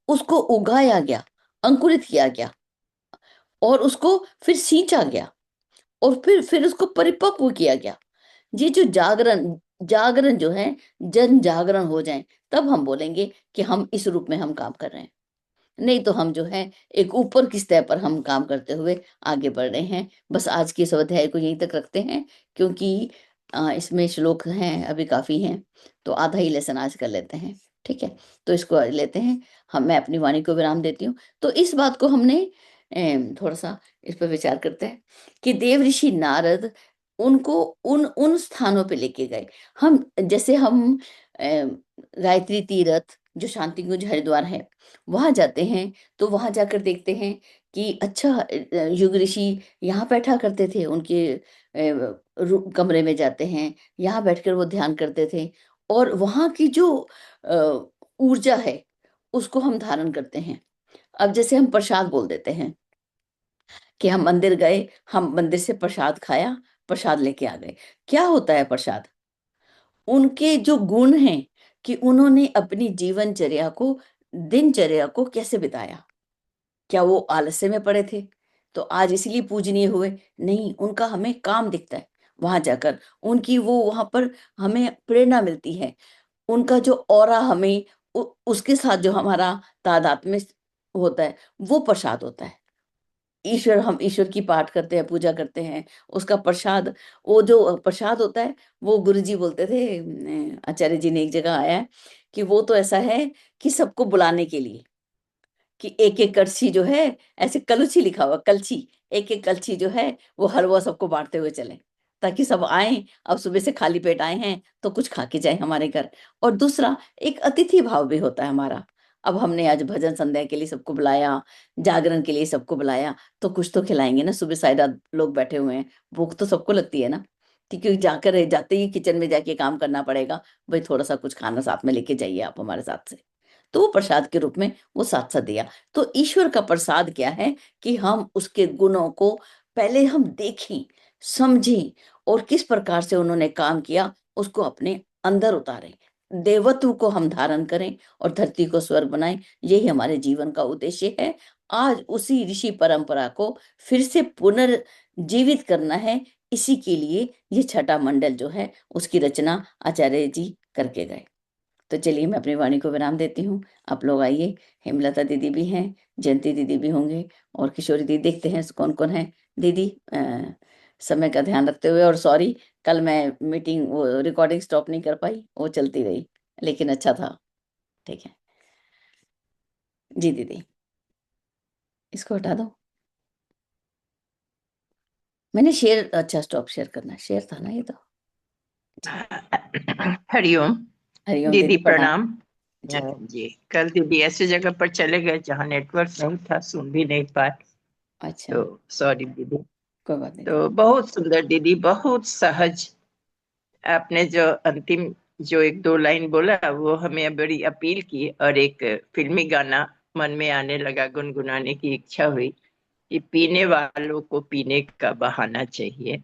उसको उगाया गया, अंकुरित किया गया, और उसको फिर सींचा गया, और फिर उसको परिपक्व किया गया। ये जो जागरण, जागरण जो है, जन जागरण हो जाए तब हम बोलेंगे कि हम इस रूप में हम काम कर रहे हैं। नहीं तो हम जो है एक ऊपर की सतह पर हम काम करते हुए आगे बढ़ रहे हैं। बस आज की इस अध्याय को यहीं तक रखते हैं, क्योंकि इसमें श्लोक हैं अभी काफी हैं, तो आधा ही लेसन आज कर लेते हैं। ठीक है, तो इसको आज लेते हैं हम, मैं अपनी वाणी को विराम देती हूँ। तो इस बात को हमने थोड़ा सा इस पर विचार करते हैं कि देव ऋषि नारद उनको उन उन स्थानों पे लेके गए। हम जैसे हम गायत्री तीर्थ जो शांति कुंज हरिद्वार है वहां जाते हैं, तो वहां जाकर देखते हैं कि अच्छा, युग ऋषि यहाँ बैठा करते थे, उनके कमरे में जाते हैं, यहाँ बैठकर वो ध्यान करते थे, और वहां की जो ऊर्जा है उसको हम धारण करते हैं। अब जैसे हम प्रसाद बोल देते हैं कि हम मंदिर गए, हम मंदिर से प्रसाद खाया, प्रसाद लेके आ गए। क्या होता है प्रसाद? उनके जो गुण हैं कि उन्होंने अपनी जीवनचर्या को, दिनचर्या को कैसे बिताया। क्या वो आलस्य में पड़े थे तो आज इसलिए पूजनीय हुए? नहीं, उनका हमें काम दिखता है वहां जाकर, उनकी वो वहां पर हमें प्रेरणा मिलती है, उनका जो ऑरा हमें उसके साथ जो हमारा तादात्म्य होता है वो प्रसाद होता है। ईश्वर, हम ईश्वर की पाठ करते हैं, पूजा करते हैं, उसका प्रसाद, वो जो प्रसाद होता है, वो गुरुजी बोलते थे, आचार्य जी ने एक जगह आया है कि वो तो ऐसा है कि सबको बुलाने के लिए, कि एक एक कलछी जो है, ऐसे कलछी लिखा हुआ, कलछी, एक एक कलछी जो है वो हलवा सबको बांटते हुए चले, ताकि सब आए, अब सुबह से खाली पेट आए हैं तो कुछ खा के जाए हमारे घर। और दूसरा, एक अतिथि भाव भी होता है हमारा। अब हमने आज भजन संध्या के लिए सबको बुलाया, जागरण के लिए सबको बुलाया, तो कुछ तो खिलाएंगे ना, सुबह सारी रात लोग बैठे हुए हैं, भूख तो सबको लगती है ना, क्योंकि जाकर जाते ही किचन में जाके काम करना पड़ेगा, भाई थोड़ा सा कुछ खाना साथ में लेके जाइए आप हमारे साथ से। तो वो प्रसाद के रूप में वो साथ साथ दिया। तो ईश्वर का प्रसाद क्या है कि हम उसके गुणों को पहले हम देखें, समझें, और किस प्रकार से उन्होंने काम किया उसको अपने अंदर उतारें, देवत्व को हम धारण करें और धरती को स्वर्ग बनाएं। यही हमारे जीवन का उद्देश्य है। आज उसी ऋषि परंपरा को फिर से पुनर्जीवित करना है। इसी के लिए ये छठा मंडल जो है उसकी रचना आचार्य जी करके गए। तो चलिए मैं अपनी वाणी को विराम देती हूँ। आप लोग आइए, हेमलता दीदी भी हैं, जयंती दीदी भी होंगे, और किशोरी दीदी, देखते हैं कौन कौन है। दीदी समय का ध्यान रखते हुए, और सॉरी कल मैं मीटिंग वो रिकॉर्डिंग स्टॉप नहीं कर पाई, वो चलती रही, लेकिन अच्छा था। ठीक है जी दीदी, इसको हटा दो। मैंने शेयर, अच्छा स्टॉप शेयर करना, शेयर था ना ये तो। हरिओम। हरिओम दीदी दीदी, प्रणाम। प्रणाम। जी। जी, कल दीदी ऐसी जगह पर चले गए जहाँ नेटवर्क नहीं था, सुन भी नहीं पाए। अच्छा, तो सॉरी दीदी। कोई बात नहीं तो दीदी। बहुत सुंदर दीदी, बहुत सहज। आपने जो अंतिम जो एक दो लाइन बोला वो हमें बड़ी अपील की, और एक फिल्मी गाना मन में आने लगा, गुनगुनाने की इच्छा हुई कि पीने वालों को पीने का बहाना चाहिए।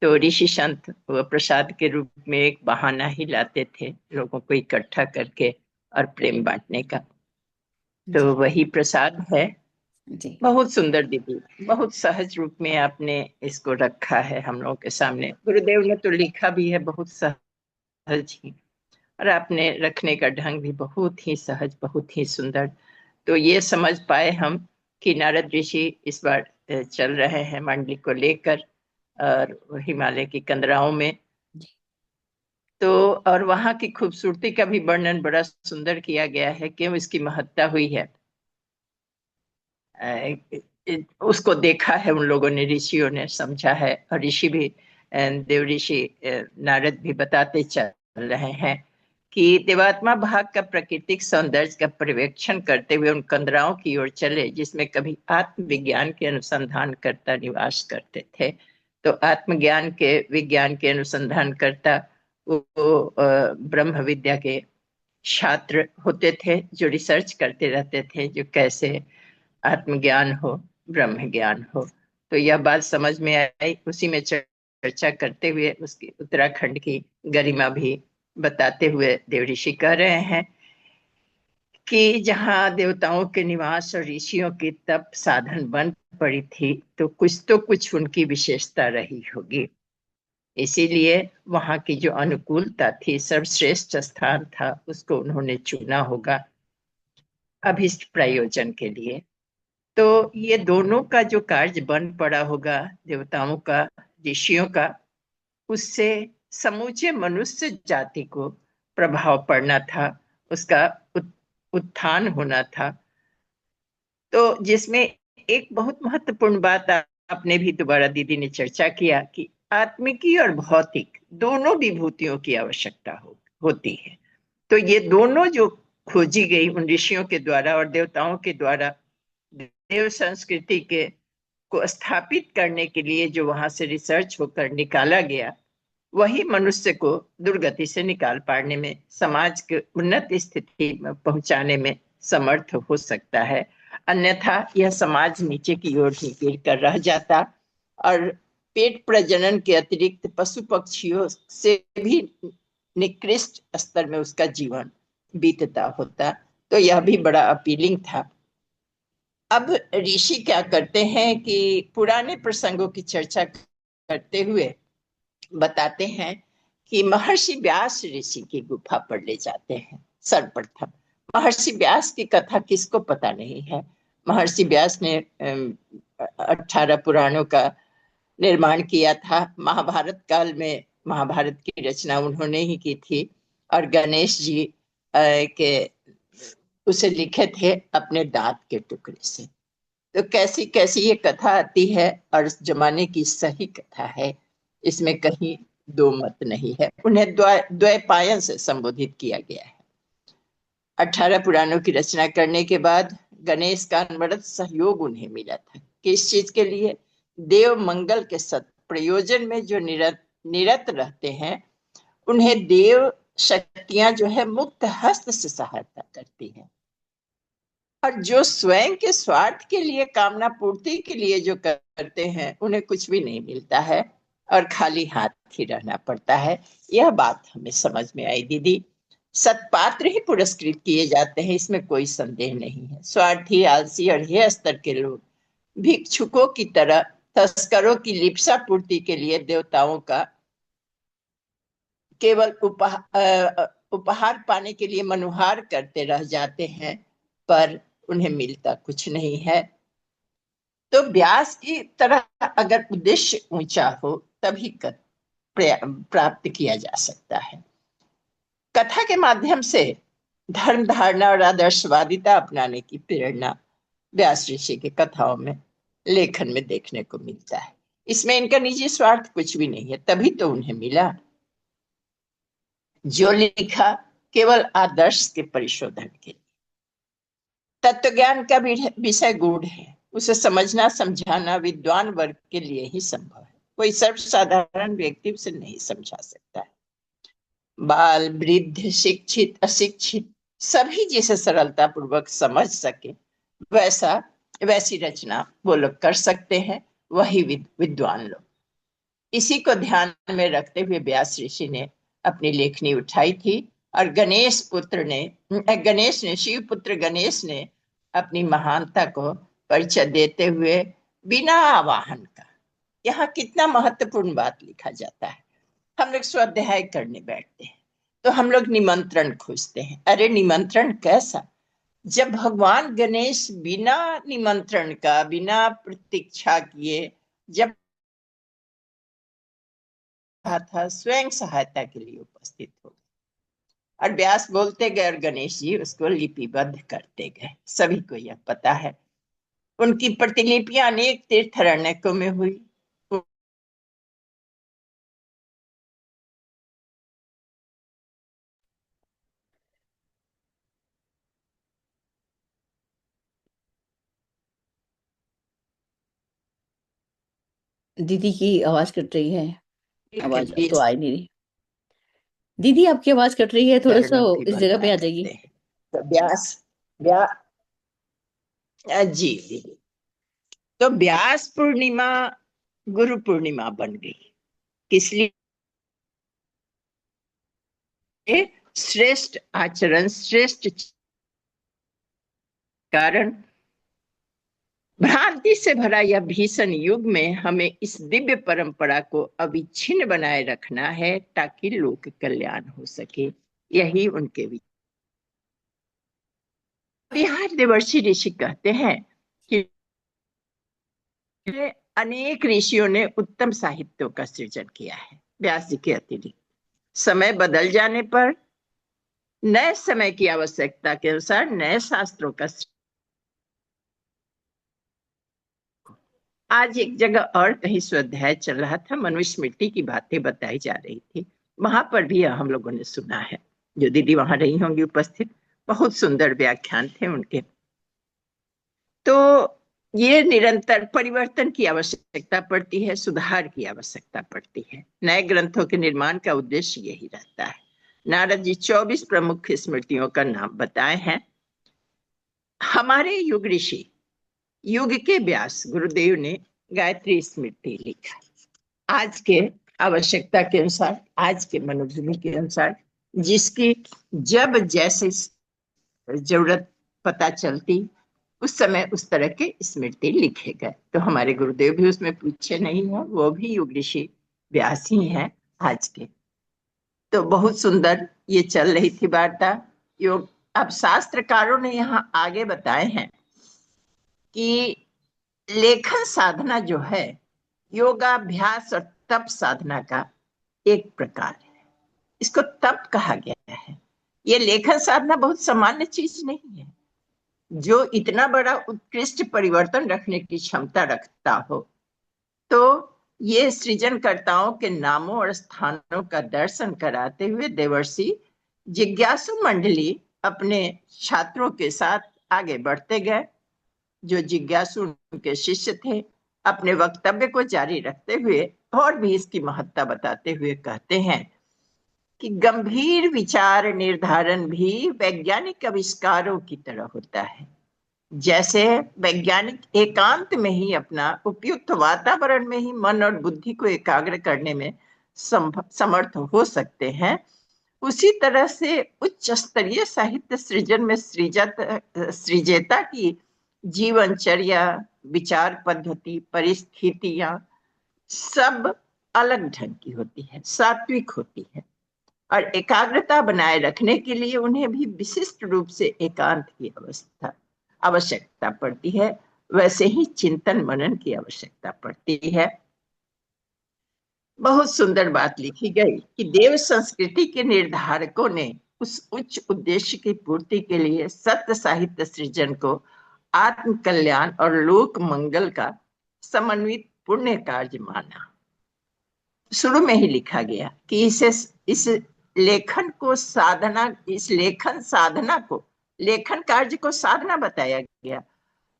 तो ऋषि संत वो प्रसाद के रूप में एक बहाना ही लाते थे लोगों को इकट्ठा करके और प्रेम बांटने का। जी। तो वही प्रसाद है। जी। बहुत सुंदर दीदी, बहुत सहज रूप में आपने इसको रखा है हम लोगों के सामने। गुरुदेव ने तो लिखा भी है बहुत सहज ही, और आपने रखने का ढंग भी बहुत ही सहज, बहुत ही सुंदर। तो ये समझ पाए हम कि नारद ऋषि इस बार चल रहे हैं मंडली को लेकर, और हिमालय की कंदराओं में। जी। तो और वहां की खूबसूरती का भी वर्णन बड़ा सुंदर किया गया है, क्यों इसकी महत्ता हुई है। उसको देखा है उन लोगों ने, ऋषियों ने समझा है, और ऋषि भी देव ऋषि नारद भी बताते चल रहे हैं कि देवात्मा भाग का प्राकृतिक सौंदर्य का पर्यवेक्षण करते हुए उन कंदराओं की ओर चले जिसमें कभी आत्मविज्ञान के अनुसंधान करता निवास करते थे। तो आत्मज्ञान के विज्ञान के अनुसंधान करता वो ब्रह्म विद्या के छात्र होते थे, जो रिसर्च करते रहते थे जो कैसे आत्मज्ञान हो, ब्रह्म ज्ञान हो। तो यह बात समझ में आई, उसी में चर्चा करते हुए उसकी उत्तराखंड की गरिमा भी बताते हुए देव ऋषि कह रहे हैं कि जहाँ देवताओं के निवास और ऋषियों की तप साधन बन पड़ी थी, तो कुछ उनकी विशेषता रही होगी। इसीलिए वहां की जो अनुकूलता थी, सर्वश्रेष्ठ स्थान था, उसको उन्होंने चुना होगा अभिष्ट प्रयोजन के लिए। तो ये दोनों का जो कार्य बन पड़ा होगा, देवताओं का, ऋषियों का, उससे समूचे मनुष्य जाति को प्रभाव पड़ना था, उसका उत्थान होना था। तो जिसमें एक बहुत महत्वपूर्ण बात आपने भी दोबारा दीदी ने चर्चा किया कि आत्मिकी और भौतिक दोनों विभूतियों की आवश्यकता होती है। तो ये दोनों जो खोजी गई उन ऋषियों के द्वारा और देवताओं के द्वारा, देव संस्कृति के को स्थापित करने के लिए जो वहां से रिसर्च होकर निकाला गया, वही मनुष्य को दुर्गति से निकाल पाने में, समाज के उन्नत स्थिति में पहुंचाने में समर्थ हो सकता है। अन्यथा यह समाज नीचे की ओर ही गिर कर रह जाता, और पेट प्रजनन के अतिरिक्त पशु पक्षियों से भी निकृष्ट स्तर में उसका जीवन बीतता होता। तो यह भी बड़ा अपीलिंग था। अब ऋषि क्या करते हैं कि पुराने प्रसंगों की चर्चा करते हुए बताते हैं कि महर्षि व्यास ऋषि की गुफा पर ले जाते हैं। सर्वप्रथम महर्षि व्यास की कथा किसको पता नहीं है। महर्षि व्यास ने 18 पुराणों का निर्माण किया था। महाभारत काल में महाभारत की रचना उन्होंने ही की थी, और गणेश जी के उसे लिखे थे अपने दांत के टुकड़े से। तो कैसी कैसी ये कथा आती है, और इस जमाने की सही कथा है, इसमें कहीं दो मत नहीं है। उन्हें द्वैपायन से संबोधित किया गया है। 18 पुराणों की रचना करने के बाद गणेश का अनवरत सहयोग उन्हें मिला था। किस चीज के लिए? देव मंगल के सत प्रयोजन में जो निरत निरत रहते हैं, उन्हें देव शक्तियां जो है मुक्त हस्त से सहायता करती है। और जो स्वयं के स्वार्थ के लिए, कामना पूर्ति के लिए जो करते हैं, उन्हें कुछ भी नहीं मिलता है और खाली हाथ ही रहना पड़ता है। यह बात हमें समझ में आई दीदी। सत्पात्र ही पुरस्कृत किए जाते हैं, इसमें कोई संदेह नहीं है। स्वार्थी, आलसी और हे स्तर के लोग भिक्षुकों की तरह तस्करों की लिप्सा पूर्ति के लिए देवताओं का केवल उपहार पाने के लिए मनुहार करते रह जाते हैं, पर उन्हें मिलता कुछ नहीं है। तो व्यास की तरह अगर उद्देश्य ऊंचा हो, तभी प्राप्त किया जा सकता है। कथा के माध्यम से धर्म धारणा और आदर्शवादिता अपनाने की प्रेरणा व्यास ऋषि की कथाओं में, लेखन में देखने को मिलता है। इसमें इनका निजी स्वार्थ कुछ भी नहीं है, तभी तो उन्हें मिला। जो लिखा केवल आदर्श के परिशोधन के लिए। तत्व ज्ञान का विषय गूढ़ है, उसे समझना समझाना विद्वान वर्ग के लिए ही संभव है, कोई सर्वसाधारण व्यक्ति उसे नहीं समझा सकता है। बाल, वृद्ध, शिक्षित, अशिक्षित सभी जिसे सरलता पूर्वक समझ सके वैसा वैसी रचना वो लोग कर सकते हैं, वही विद्वान लोग। इसी को ध्यान में रखते हुए व्यास ऋषि ने अपनी लेखनी उठाई थी, और शिव पुत्र गणेश ने अपनी महानता को परिचय देते हुए बिना आवाहन का, यहाँ कितना महत्वपूर्ण बात लिखा जाता है। हम लोग स्वाध्याय करने बैठते हैं तो हम लोग निमंत्रण खोजते हैं। अरे निमंत्रण कैसा, जब भगवान गणेश बिना निमंत्रण का, बिना प्रतीक्षा किए जब था, स्वयं सहायता के लिए उपस्थित हो गए, और व्यास बोलते गए और गणेश जी उसको लिपिबद्ध करते गए। सभी को यह पता है, उनकी प्रतिलिपियां अनेक तीर्थरण्यकों में हुई। दीदी की आवाज कट रही है, आवाज अब तो देश आ ही नहीं रही। दीदी आपकी आवाज कट रही है, थोड़ा सा चरणों की इस जगह पे वंदना आ करते जाइए। हैं। तो व्यास व्या जी जी, तो व्यास पूर्णिमा गुरु पूर्णिमा बन गई, किस लिए? श्रेष्ठ आचरण, श्रेष्ठ कारण। भ्रांति से भरा यह भीषण युग में हमें इस दिव्य परंपरा को अविच्छिन्न बनाए रखना है, ताकि लोक कल्याण हो सके, यही उनके विचार। बिहार देवर्षि ऋषि कहते हैं कि अनेक ऋषियों ने उत्तम साहित्यों का सृजन किया है, व्यास जी के अतिरिक्त। समय बदल जाने पर नए समय की आवश्यकता के अनुसार नए शास्त्रों का आज एक जगह और कहीं स्वाध्याय चल रहा था, मनुस्मृति की बातें बताई जा रही थी, वहां पर भी हम लोगों ने सुना है। जो दीदी वहां रही होंगी उपस्थित, बहुत सुंदर व्याख्यान थे उनके। तो ये निरंतर परिवर्तन की आवश्यकता पड़ती है, सुधार की आवश्यकता पड़ती है। नए ग्रंथों के निर्माण का उद्देश्य यही रहता है। नारद जी 24 प्रमुख स्मृतियों का नाम बताए हैं। हमारे युग ऋषि, युग के व्यास गुरुदेव ने गायत्री स्मृति लिखा। आज के आवश्यकता के अनुसार, आज के मनोधर्मी के अनुसार, जिसकी जब जैसे जरूरत पता चलती उस समय उस तरह के स्मृति लिखे गए। तो हमारे गुरुदेव भी उसमें पीछे नहीं है, वो भी युग ऋषि व्यास ही हैं आज के। तो बहुत सुंदर ये चल रही थी वार्ता योग। अब शास्त्रकारों ने यहाँ आगे बताए हैं कि लेखन साधना जो है योगाभ्यास और तप साधना का एक प्रकार है। इसको तप कहा गया है। ये लेखन साधना बहुत सामान्य चीज नहीं है। जो इतना बड़ा उत्कृष्ट परिवर्तन रखने की क्षमता रखता हो, तो ये सृजनकर्ताओं के नामों और स्थानों का दर्शन कराते हुए देवर्षि जिज्ञासु मंडली अपने छात्रों के साथ आगे बढ़ते गए। जो जिज्ञासु उनके शिष्य थे, अपने वक्तव्य को जारी रखते हुए और भी इसकी महत्ता बताते हुए कहते हैं कि गंभीर विचार निर्धारण भी वैज्ञानिक आविष्कारों की तरह होता है। जैसे वैज्ञानिक एकांत में ही अपना उपयुक्त वातावरण में ही मन और बुद्धि को एकाग्र करने में समर्थ हो सकते हैं, उसी तरह से उच्च स्तरीय साहित्य सृजन में सृजेता की जीवनचर्या, विचार पद्धति, परिस्थितियां सब अलग ढंग की होती है, सात्विक होती है, और एकाग्रता बनाए रखने के लिए उन्हें भी विशिष्ट रूप से एकांत की आवश्यकता पड़ती है। वैसे ही चिंतन मनन की आवश्यकता पड़ती है। बहुत सुंदर बात लिखी गई कि देव संस्कृति के निर्धारकों ने उस उच्च उद्देश्य की पूर्ति के लिए सत्य साहित्य सृजन को आत्म कल्याण और लोक मंगल का समन्वित पुण्य कार्य माना। शुरू में ही लिखा गया कि इस लेखन को साधना, इस लेखन साधना को, लेखन कार्य को साधना बताया गया।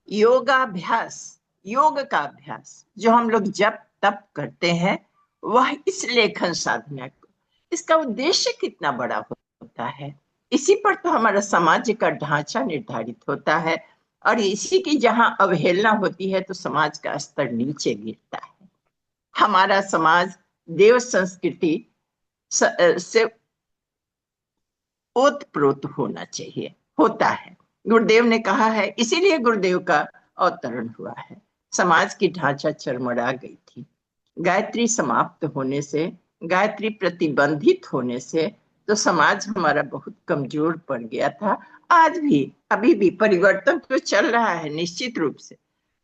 योगाभ्यास, योग का अभ्यास जो हम लोग जप तप करते हैं, वह इस लेखन साधना को, इसका उद्देश्य कितना बड़ा होता है। इसी पर तो हमारा समाज का ढांचा निर्धारित होता है, और इसी की जहां अवहेलना होती है तो समाज का स्तर नीचे गिरता है। हमारा समाज देव संस्कृति से ओतप्रोत होना चाहिए, होता है। गुरुदेव ने कहा है, इसीलिए गुरुदेव का अवतरण हुआ है। समाज की ढांचा चरमरा गई थी। गायत्री समाप्त होने से, गायत्री प्रतिबंधित होने से तो समाज हमारा बहुत कमजोर पड़ गया था। आज भी, अभी भी परिवर्तन तो चल रहा है निश्चित रूप से,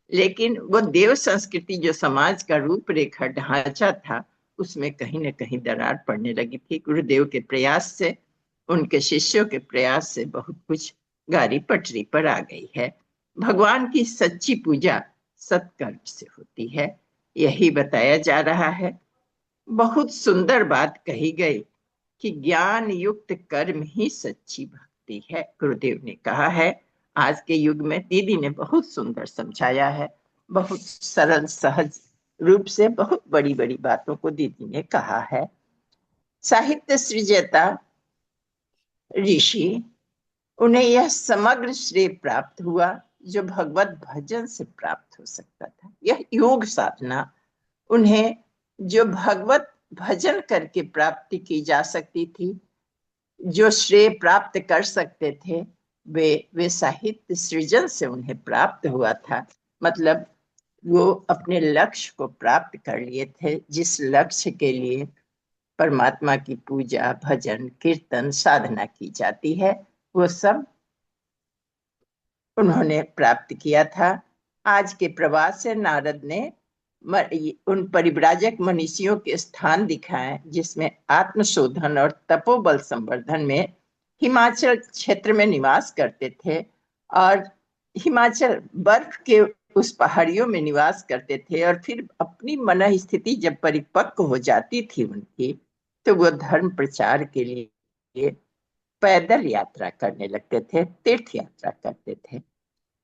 लेकिन वो देव संस्कृति जो समाज का रूपरेखा ढांचा था, उसमें कहीं ना कहीं दरार पड़ने लगी थी। गुरुदेव के प्रयास से, उनके शिष्यों के प्रयास से बहुत कुछ गाड़ी पटरी पर आ गई है। भगवान की सच्ची पूजा सत्कर्म से होती है, यही बताया जा रहा है। बहुत सुंदर बात कही गई कि ज्ञान युक्त कर्म ही सच्ची भक्ति है, गुरुदेव ने कहा है। आज के युग में दीदी ने बहुत सुंदर समझाया है, बहुत सरल सहज रूप से बहुत बड़ी बड़ी बातों को दीदी ने कहा है। साहित्य सृजता ऋषि, उन्हें यह समग्र श्रेय प्राप्त हुआ जो भगवत भजन से प्राप्त हो सकता था। यह योग साधना उन्हें जो भगवत भजन करके प्राप्ति की जा सकती थी, जो श्रेय प्राप्त कर सकते थे, वे साहित्य सृजन से उन्हें प्राप्त हुआ था। मतलब वो अपने लक्ष्य को प्राप्त कर लिए थे, जिस लक्ष्य के लिए परमात्मा की पूजा भजन कीर्तन साधना की जाती है, वो सब उन्होंने प्राप्त किया था। आज के प्रवास से नारद ने उन परिव्राजक मनीषियों के स्थान दिखाए जिसमें आत्मशोधन और तपोबल संवर्धन में हिमाचल क्षेत्र में निवास करते थे, और हिमाचल बर्फ के उस पहाड़ियों में निवास करते थे, और फिर अपनी मन स्थिति जब परिपक्व हो जाती थी उनकी, तो वो धर्म प्रचार के लिए पैदल यात्रा करने लगते थे, तीर्थ यात्रा करते थे,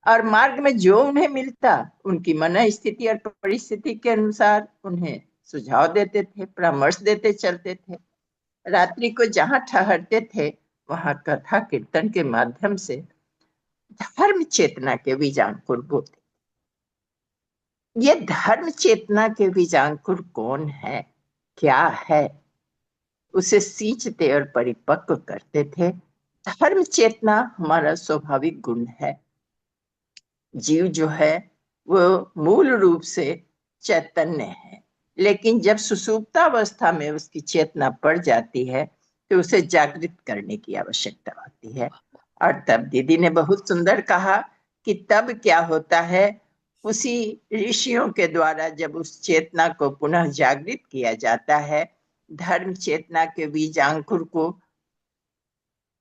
और मार्ग में जो उन्हें मिलता उनकी मन स्थिति और परिस्थिति के अनुसार उन्हें सुझाव देते थे, परामर्श देते चलते थे। रात्रि को जहां ठहरते थे वहां कथा कीर्तन के माध्यम से धर्म चेतना के बीजांकुर बोते। ये धर्म चेतना के बीजांकुर कौन है, क्या है, उसे सींचते और परिपक्व करते थे। धर्म चेतना हमारा स्वाभाविक गुण है। जीव जो है वो मूल रूप से चैतन्य है, लेकिन जब सुषुप्तावस्था में उसकी चेतना पड़ जाती है तो उसे जागृत करने की आवश्यकता होती है। और तब दीदी ने बहुत सुंदर कहा कि तब क्या होता है, उसी ऋषियों के द्वारा जब उस चेतना को पुनः जागृत किया जाता है, धर्म चेतना के बीज अंकुर को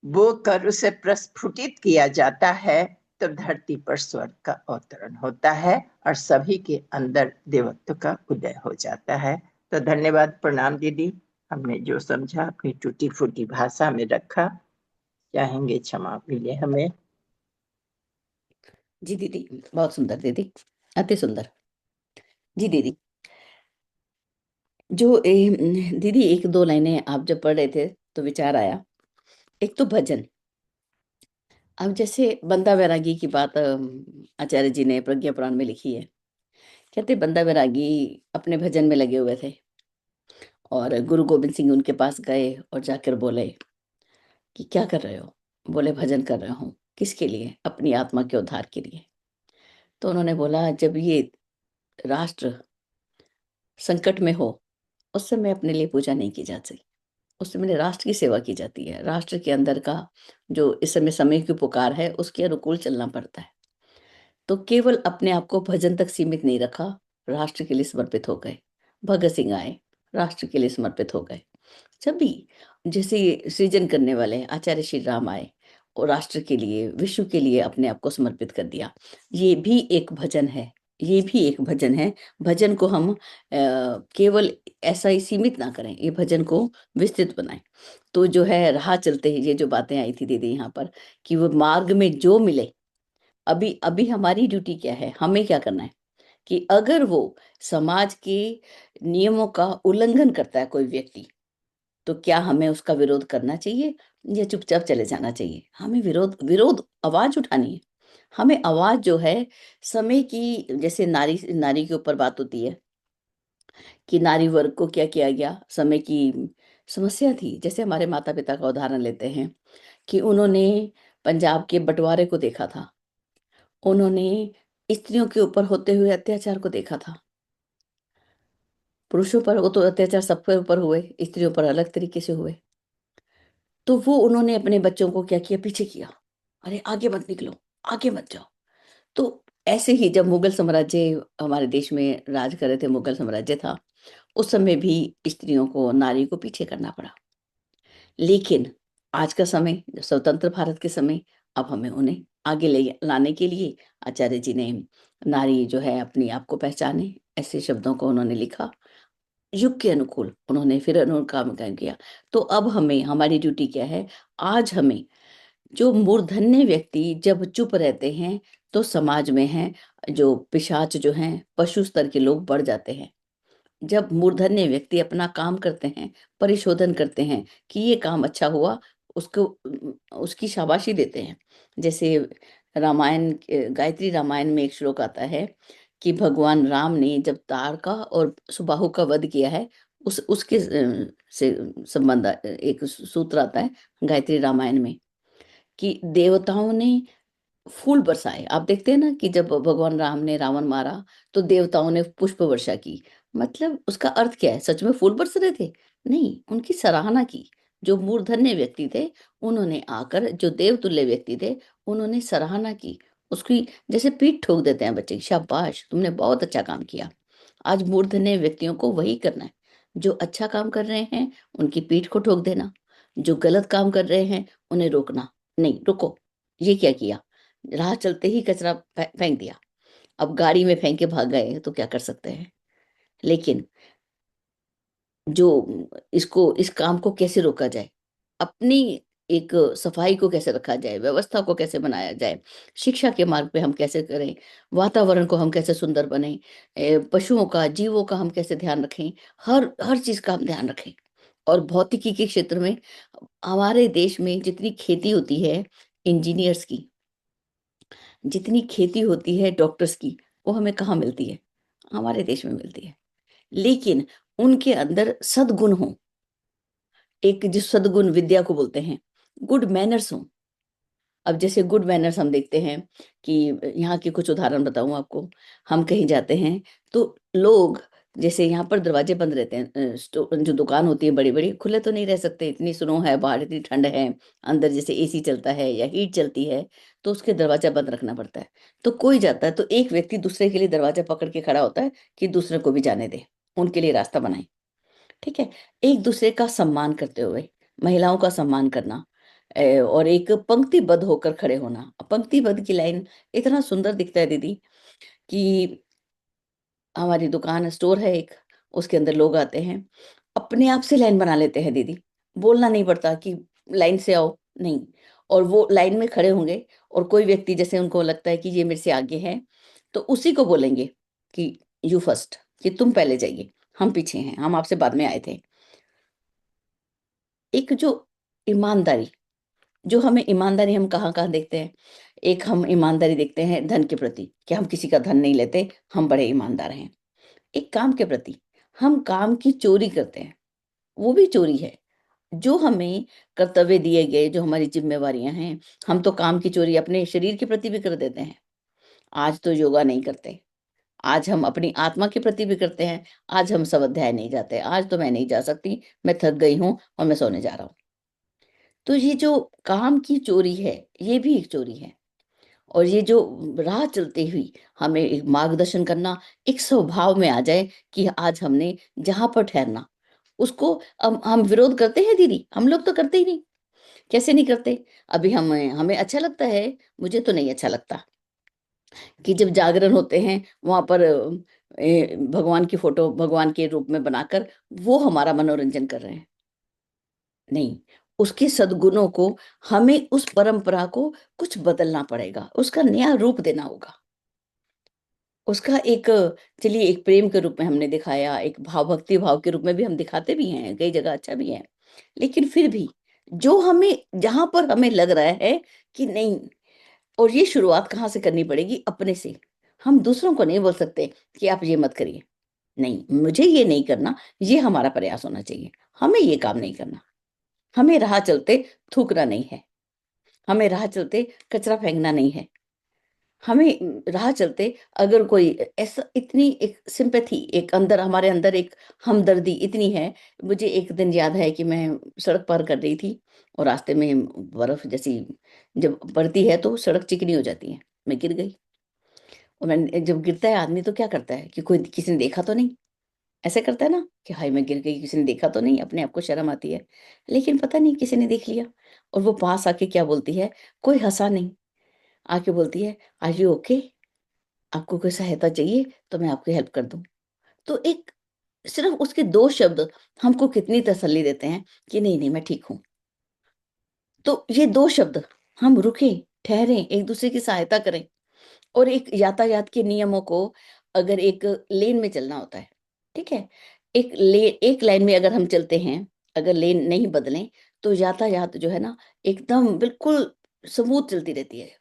बो कर उसे प्रस्फुटित किया जाता है, तो धरती पर स्वर्ग का अवतरण होता है और सभी के अंदर देवत्व का उदय हो जाता है। तो धन्यवाद, प्रणाम दीदी। हमने जो समझा अपनी टूटी फूटी भाषा में रखा, चाहेंगे क्षमा मिले हमें। जी दीदी, बहुत सुंदर दीदी, अति सुंदर। जी दीदी, दीदी एक दो लाइनें आप जब पढ़ रहे थे तो विचार आया। एक तो भजन, अब जैसे बंदा वैरागी की बात आचार्य जी ने प्रज्ञा पुराण में लिखी है। कहते बंदा वैरागी अपने भजन में लगे हुए थे और गुरु गोविंद सिंह उनके पास गए और जाकर बोले कि क्या कर रहे हो? बोले भजन कर रहा हूँ। किसके लिए? अपनी आत्मा के उद्धार के लिए। तो उन्होंने बोला जब ये राष्ट्र संकट में हो उस समय अपने लिए पूजा नहीं की जाती, उस समय राष्ट्र की सेवा की जाती है। राष्ट्र के अंदर का जो इस समय की पुकार है उसके अनुकूल चलना पड़ता है। तो केवल अपने आप को भजन तक सीमित नहीं रखा, राष्ट्र के लिए समर्पित हो गए। भगत सिंह आए, राष्ट्र के लिए समर्पित हो गए। जब भी जैसे सृजन करने वाले आचार्य श्री राम आए और राष्ट्र के लिए विश्व के लिए अपने आप को समर्पित कर दिया। ये भी एक भजन है। ये भी एक भजन है। भजन को हम केवल ऐसा ही सीमित ना करें, ये भजन को विस्तृत बनाएं। तो जो है राह चलते ही ये जो बातें आई थी दीदी यहाँ पर, कि वो मार्ग में जो मिले, अभी अभी हमारी ड्यूटी क्या है, हमें क्या करना है, कि अगर वो समाज के नियमों का उल्लंघन करता है कोई व्यक्ति, तो क्या हमें उसका विरोध करना चाहिए या चुपचाप चले जाना चाहिए? हमें विरोध विरोध आवाज उठानी है। हमें आवाज जो है समय की, जैसे नारी नारी के ऊपर बात होती है कि नारी वर्ग को क्या किया गया, समय की समस्या थी। जैसे हमारे माता पिता का उदाहरण लेते हैं कि उन्होंने पंजाब के बंटवारे को देखा था, उन्होंने स्त्रियों के ऊपर होते हुए अत्याचार को देखा था। पुरुषों पर वो तो अत्याचार सबके ऊपर हुए, स्त्रियों पर अलग तरीके से हुए। तो वो उन्होंने अपने बच्चों को क्या किया, पीछे किया, अरे आगे मत निकलो, आगे मत जाओ। तो ऐसे ही जब मुगल साम्राज्य हमारे देश में राज कर रहे थे, मुगल साम्राज्य था, उस समय भी स्त्रियों को, नारी को पीछे करना पड़ा। लेकिन आज का समय, स्वतंत्र भारत के समय, अब हमें उन्हें आगे ले लाने के लिए आचार्य जी ने नारी जो है अपनी आप को पहचाने, ऐसे शब्दों को उन्होंने लिखा। युग के अनुकूल उन्होंने फिर काम काम किया। तो अब हमें, हमारी ड्यूटी क्या है, आज हमें, जो मूर्धन्य व्यक्ति जब चुप रहते हैं तो समाज में है जो पिशाच जो हैं, पशु स्तर के लोग बढ़ जाते हैं। जब मूर्धन्य व्यक्ति अपना काम करते हैं, परिशोधन करते हैं कि ये काम अच्छा हुआ, उसको उसकी शाबाशी देते हैं। जैसे रामायण, गायत्री रामायण में एक श्लोक आता है कि भगवान राम ने जब तारका और सुबाहु का वध किया है, उस उसके से संबंध एक सूत्र आता है गायत्री रामायण में, कि देवताओं ने फूल बरसाए। आप देखते हैं ना कि जब भगवान राम ने रावण मारा तो देवताओं ने पुष्प वर्षा की। मतलब उसका अर्थ क्या है, सच में फूल बरस रहे थे? नहीं, उनकी सराहना की। जो मूर्धन्य व्यक्ति थे, उन्होंने आकर, जो देवतुल्य व्यक्ति थे, उन्होंने सराहना की उसकी। जैसे पीठ ठोक देते हैं बच्चे की, शाबाश तुमने बहुत अच्छा काम किया। आज मूर्धन्य व्यक्तियों को वही करना है। जो अच्छा काम कर रहे हैं उनकी पीठ को ठोक देना, जो गलत काम कर रहे हैं उन्हें रोकना। नहीं, रुको, ये क्या किया, राह चलते ही कचरा फेंक दिया। अब गाड़ी में फेंक के भाग गए तो क्या कर सकते हैं? लेकिन जो इसको, इस काम को कैसे रोका जाए, अपनी एक सफाई को कैसे रखा जाए, व्यवस्था को कैसे बनाया जाए, शिक्षा के मार्ग पे हम कैसे करें, वातावरण को हम कैसे सुंदर बने, पशुओं का, जीवों का हम कैसे ध्यान रखें, हर हर चीज का हम ध्यान रखें। और भौतिकी के क्षेत्र में हमारे देश में जितनी खेती होती है इंजीनियर्स की, जितनी खेती होती है डॉक्टर्स की, वो हमें कहाँ मिलती है? हमारे देश में मिलती है। लेकिन उनके अंदर सद्गुण हो, एक जिस सद्गुण विद्या को बोलते हैं, गुड मैनर्स हो। अब जैसे गुड मैनर्स हम देखते हैं कि यहाँ के कुछ उदाहरण बताऊं आपको। हम कहीं जाते हैं तो लोग, जैसे यहाँ पर दरवाजे बंद रहते हैं, जो दुकान होती है बड़ी बड़ी, खुले तो नहीं रह सकते, इतनी स्नो है बाहर, इतनी ठंड है, अंदर जैसे एसी चलता है या हीट चलती है, तो उसके दरवाजा बंद रखना पड़ता है। तो कोई जाता है तो एक व्यक्ति दूसरे के लिए दरवाजा पकड़ के खड़ा होता है कि दूसरे को भी जाने दे, उनके लिए रास्ता बनाए। ठीक है, एक दूसरे का सम्मान करते हुए, महिलाओं का सम्मान करना, और एक पंक्तिबद्ध होकर खड़े होना। पंक्तिबद्ध की लाइन इतना सुंदर दिखता है दीदी, कि हमारी दुकान, स्टोर है एक, उसके अंदर लोग आते हैं, अपने आप से लाइन बना लेते हैं दीदी। बोलना नहीं पड़ता कि लाइन से आओ, नहीं। और वो लाइन में खड़े होंगे, और कोई व्यक्ति जैसे उनको लगता है कि ये मेरे से आगे है, तो उसी को बोलेंगे कि यू फर्स्ट, कि तुम पहले जाइए, हम पीछे हैं, हम आपसे बाद में आए थे। एक जो ईमानदारी, जो हमें ईमानदारी हम कहाँ कहाँ देखते हैं? एक हम ईमानदारी देखते हैं धन के प्रति, कि हम किसी का धन नहीं लेते, हम बड़े ईमानदार हैं। एक काम के प्रति, हम काम की चोरी करते हैं, वो भी चोरी है। जो हमें कर्तव्य दिए गए, जो हमारी जिम्मेवारियां हैं, हम तो काम की चोरी अपने शरीर के प्रति भी कर देते हैं। आज तो योगा नहीं करते, आज हम अपनी आत्मा के प्रति भी करते हैं। आज हम स्वाध्याय नहीं जाते, आज तो मैं नहीं जा सकती, मैं थक गई हूँ और मैं सोने जा रहा हूँ। तो ये जो काम की चोरी है, ये भी एक चोरी है। और ये जो राह चलते हुई हमें एक मार्गदर्शन करना, एक स्वभाव में आ जाए कि आज हमने जहां पर ठहरना, उसको हम विरोध करते हैं दीदी, हम लोग तो करते ही नहीं। कैसे नहीं करते? अभी हम, हमें अच्छा लगता है, मुझे तो नहीं अच्छा लगता। कि जब जागरण होते हैं वहां पर भगवान की फोटो भगवान के रूप में बनाकर वो हमारा मनोरंजन कर रहे हैं। नहीं, उसके सद्गुणों को, हमें उस परंपरा को कुछ बदलना पड़ेगा, उसका नया रूप देना होगा। उसका एक, चलिए एक प्रेम के रूप में हमने दिखाया, एक भाव भक्ति भाव के रूप में भी हम दिखाते भी हैं, कई जगह अच्छा भी है। लेकिन फिर भी जो हमें, जहां पर हमें लग रहा है कि नहीं, और ये शुरुआत कहाँ से करनी पड़ेगी? अपने से। हम दूसरों को नहीं बोल सकते कि आप ये मत करिए, नहीं मुझे ये नहीं करना, ये हमारा प्रयास होना चाहिए। हमें ये काम नहीं करना, हमें राह चलते थूकना नहीं है, हमें राह चलते कचरा फेंकना नहीं है, हमें राह चलते अगर कोई ऐसा, इतनी एक सिंपैथी, एक अंदर, हमारे अंदर एक हमदर्दी इतनी है। मुझे एक दिन याद है कि मैं सड़क पार कर रही थी और रास्ते में बर्फ जैसी जब पड़ती है तो सड़क चिकनी हो जाती है, मैं गिर गई। और मैंने, जब गिरता है आदमी तो क्या करता है कि कोई, किसी ने देखा तो नहीं, ऐसे करता है ना कि हाय मैं गिर गई, किसी ने देखा तो नहीं, अपने आप को शर्म आती है। लेकिन पता नहीं किसी ने देख लिया, और वो पास आके क्या बोलती है, कोई हंसा नहीं, आके बोलती है आर यू ओके, आपको कोई सहायता चाहिए तो मैं आपकी हेल्प कर दूं। तो एक, सिर्फ उसके दो शब्द हमको कितनी तसल्ली देते हैं कि नहीं नहीं मैं ठीक हूं। तो ये दो शब्द, हम रुके, ठहरें, एक दूसरे की सहायता करें। और एक यातायात के नियमों को, अगर एक लेन में चलना होता है, ठीक है, एक लाइन में अगर हम चलते हैं, अगर लेन नहीं बदलें तो यातायात जो है ना, एकदम बिल्कुल स्मूथ चलती रहती है।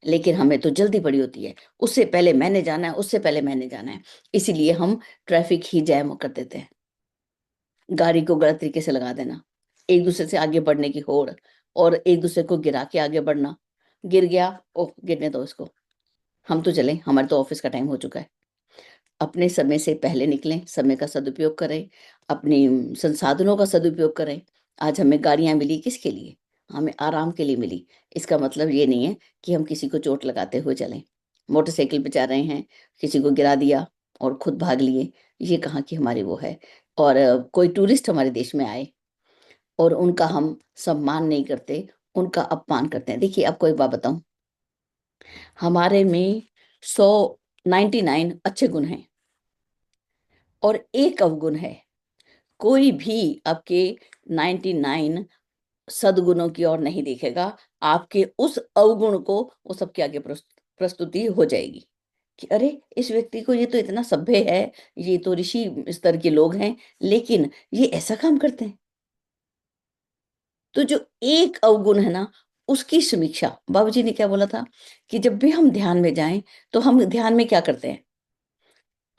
लेकिन हमें तो जल्दी पड़ी होती है, उससे पहले मैंने जाना है, उससे पहले मैंने जाना है, इसीलिए हम ट्रैफिक ही जैम कर देते हैं। गाड़ी को गलत तरीके से लगा देना, एक दूसरे से आगे बढ़ने की होड़, और एक दूसरे को गिरा के आगे बढ़ना। गिर गया, ओह गिरने दो इसको, हम तो चलें, हमारे तो ऑफिस का टाइम हो चुका है। अपने समय से पहले निकलें, समय का सदुपयोग करें, अपनी संसाधनों का सदुपयोग करें। आज हमें गाड़ियां मिली किसके लिए? हमें आराम के लिए मिली। इसका मतलब ये नहीं है कि हम किसी को चोट लगाते हुए चलें। मोटरसाइकिल पे जा रहे हैं, किसी को गिरा दिया और खुद भाग लिए, ये कहाँ की हमारी वो है? और कोई टूरिस्ट हमारे देश में आए और उनका हम सम्मान नहीं करते, उनका अपमान करते हैं। देखिए आपको एक बात बताऊं, हमारे में 199 अच्छे गुण हैं और एक अवगुण है। कोई भी आपके 99 सद्गुणों की ओर नहीं देखेगा, आपके उस अवगुण को वो सबके आगे प्रस्तुति हो जाएगी कि अरे इस व्यक्ति को, ये तो इतना सभ्य है, ये तो ऋषि स्तर के लोग हैं, लेकिन ये ऐसा काम करते हैं। तो जो एक अवगुण है ना, उसकी समीक्षा, बाबूजी ने क्या बोला था कि जब भी हम ध्यान में जाएं तो हम ध्यान में क्या करते हैं,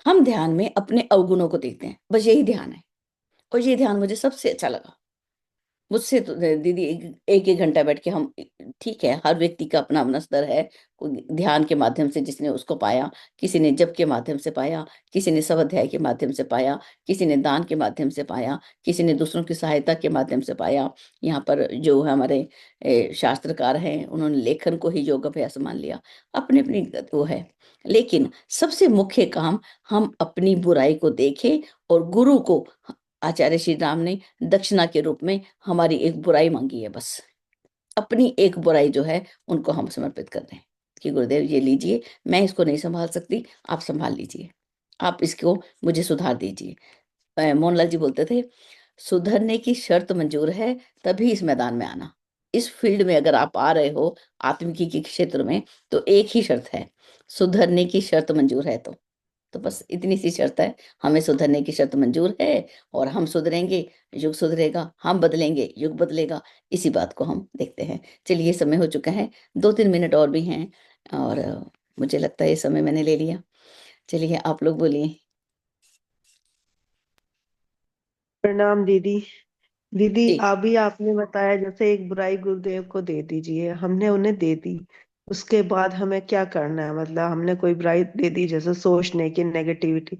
हम ध्यान में अपने अवगुणों को देखते हैं, बस यही ध्यान है। और ये ध्यान मुझे सबसे अच्छा लगा। मुझसे तो दीदी एक एक घंटा बैठ के हम, ठीक है हर व्यक्ति का अपना अपना स्तर है, कोई ध्यान के माध्यम से जिसने उसको पाया, किसी ने जप के माध्यम से पाया, किसी ने स्वाध्याय के माध्यम से पाया, किसी ने दान के माध्यम से पाया, किसी ने दूसरों की सहायता के माध्यम से पाया। यहाँ पर जो हमारे शास्त्रकार हैं, उन्होंने लेखन को ही योग अभ्यास मान लिया। अपनी अपनी वो है। लेकिन सबसे मुख्य काम, हम अपनी बुराई को देखें और गुरु को, आचार्य श्री राम ने दक्षिणा के रूप में हमारी एक बुराई मांगी है, बस अपनी एक बुराई जो है उनको हम समर्पित कर दें कि गुरुदेव ये लीजिए, मैं इसको नहीं संभाल सकती, आप संभाल लीजिए, आप इसको मुझे सुधार दीजिए। मोहनलाल जी बोलते थे, सुधरने की शर्त मंजूर है, तभी इस मैदान में आना। इस फील्ड में अगर आप आ रहे हो, आत्मिकी के क्षेत्र में, तो एक ही शर्त है, सुधरने की शर्त मंजूर है। तो बस इतनी सी शर्त है, हमें सुधरने की शर्त मंजूर है, और हम सुधरेंगे, युग सुधरेगा, हम बदलेंगे, युग बदलेगा। इसी बात को हम देखते हैं। चलिए समय हो चुका है, 2-3 मिनट और भी हैं, और मुझे लगता है ये समय मैंने ले लिया। चलिए आप लोग बोलिए। प्रणाम दीदी। दीदी जी, अभी आपने बताया जैसे एक बुराई गुरुदेव को दे दीजिए, हमने उन्हें दे दी, उसके बाद हमें क्या करना है? मतलब हमने कोई बुराई दे दी जैसे सोचने की, नेगेटिविटी,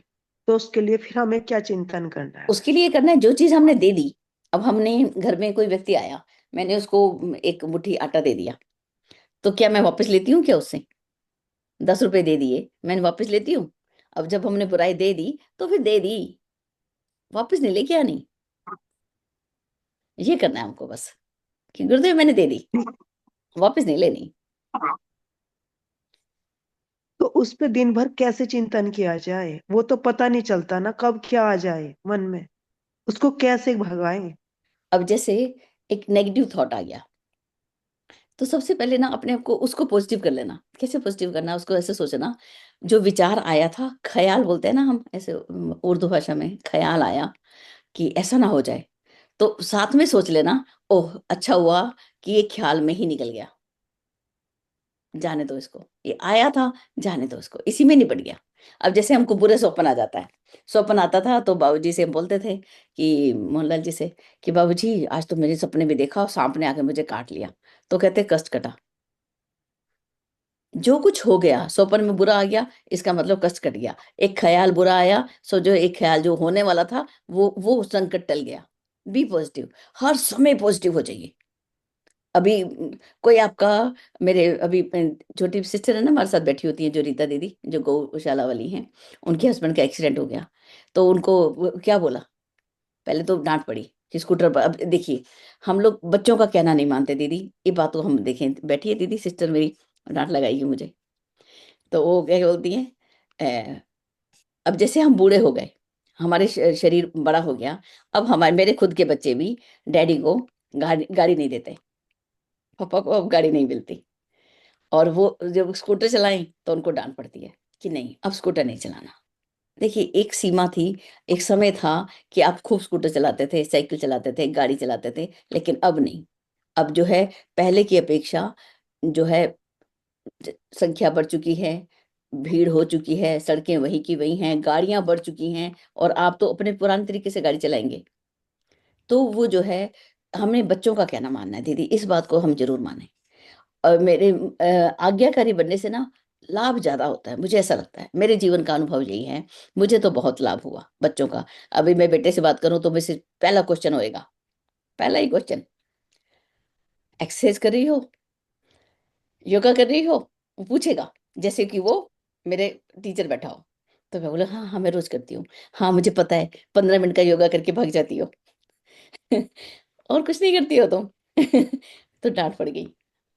तो उसके लिए फिर हमें क्या चिंतन करना है? उसके लिए करना है जो चीज हमने दे दी। अब हमने, घर में कोई व्यक्ति आया, मैंने उसको एक मुट्ठी आटा दे दिया, तो क्या मैं वापस लेती हूँ क्या उससे? 10 रुपए दे दिए, मैंने वापस लेती हूँ? अब जब हमने बुराई दे दी तो फिर दे दी, वापस नहीं लेके आनी। ये करना है हमको बस, कि गुरुदेव मैंने दे दी, वापस नहीं लेनी। तो उस पे दिन भर कैसे चिंतन किया जाए, वो तो पता नहीं चलता ना कब क्या आ जाए मन में, उसको कैसे भगाएं। अब जैसे एक नेगेटिव थॉट आ गया, तो सबसे पहले ना अपने आप को उसको पॉजिटिव कर लेना। कैसे पॉजिटिव करना, उसको ऐसे सोचना, जो विचार आया था, ख्याल बोलते हैं ना हम ऐसे उर्दू भाषा में, ख्याल आया कि ऐसा ना हो जाए, तो साथ में सोच लेना, ओह अच्छा हुआ कि ये ख्याल में ही निकल गया, जाने दो इसको, ये आया था, जाने दो इसको, इसी में निपट गया। अब जैसे हमको बुरे स्वप्न आ जाता है, स्वप्न आता था तो बाबूजी से हम बोलते थे कि मोहनलाल जी से कि बाबूजी आज तो मेरे सपने में देखा और सांप ने आके मुझे काट लिया, तो कहते कष्ट कटा। जो कुछ हो गया स्वप्न में बुरा आ गया, इसका मतलब कष्ट कट गया। एक ख्याल बुरा आया, सो जो एक ख्याल जो होने वाला था वो संकट टल गया। बी पॉजिटिव, हर समय पॉजिटिव हो जाइए। अभी कोई आपका, मेरे अभी छोटी सिस्टर है ना हमारे साथ बैठी होती है, जो रीता दीदी जो गौशाला वाली हैं, उनके हस्बैंड का एक्सीडेंट हो गया, तो उनको क्या बोला, पहले तो डांट पड़ी कि स्कूटर पर। अब देखिए, हम लोग बच्चों का कहना नहीं मानते दीदी, ये बात तो हम देखें, बैठी है दीदी सिस्टर मेरी, डांट लगाएगी मुझे, तो वो क्या बोलती है, अब जैसे हम बूढ़े हो गए, हमारे शरीर बड़ा हो गया, अब हमारे मेरे खुद के बच्चे भी डैडी को गाड़ी गाड़ी नहीं देते, पापा को अब गाड़ी नहीं मिलती, और वो जब स्कूटर चलाएं तो उनको डांट पड़ती है कि नहीं अब स्कूटर नहीं चलाना। देखिए एक सीमा थी, एक समय था कि आप खूब स्कूटर चलाते थे, साइकिल चलाते थे, गाड़ी चलाते थे, लेकिन अब नहीं। अब जो है पहले की अपेक्षा जो है संख्या बढ़ चुकी है, भीड़ हो चुकी है, सड़कें वही की वही हैं, गाड़ियां बढ़ चुकी हैं, और आप तो अपने पुराने तरीके से गाड़ी चलाएंगे। तो वो जो है, हमें बच्चों का कहना मानना है दीदी, इस बात को हम जरूर माने। और मेरे आज्ञाकारी बनने से ना लाभ ज्यादा होता है, मुझे ऐसा लगता है, मेरे जीवन का अनुभव यही है। मुझे तो बहुत लाभ हुआ बच्चों का। अभी मैं बेटे से बात करूं तो मुझसे पहला क्वेश्चन होएगा, पहला ही क्वेश्चन, एक्सरसाइज कर रही हो, योगा कर रही हो, वो पूछेगा, जैसे कि वो मेरे टीचर बैठा हो। तो मैं बोला हाँ हाँ मैं रोज करती हूँ, हाँ मुझे पता है, 15 मिनट का योगा करके भाग जाती हो। और कुछ नहीं करती हो तुम। तो डांट पड़ गई,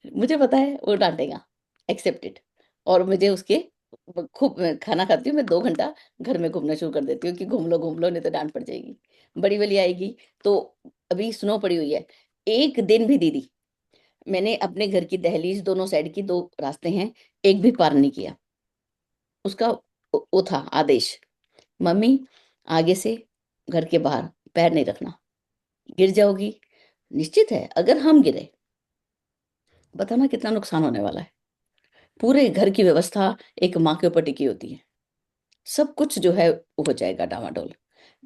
मुझे पता है वो डांटेगा, एक्सेप्टेड। और मुझे उसके खूब खाना खाती हूँ मैं, 2 घंटा घर में घूमना शुरू कर देती हूँ कि घूम लो नहीं तो डांट पड़ जाएगी। बड़ी वाली आएगी तो, अभी स्नो पड़ी हुई है, एक दिन भी दीदी मैंने अपने घर की दहलीज दोनों साइड की, 2 रास्ते हैं, एक भी पार नहीं किया। उसका वो था आदेश, मम्मी आगे से घर के बाहर पैर नहीं रखना, गिर जाओगी। निश्चित है अगर हम गिरे, बताना कितना नुकसान होने वाला है। पूरे घर की व्यवस्था एक माँ के ऊपर टिकी होती है, सब कुछ जो है हो जाएगा डामाडोल।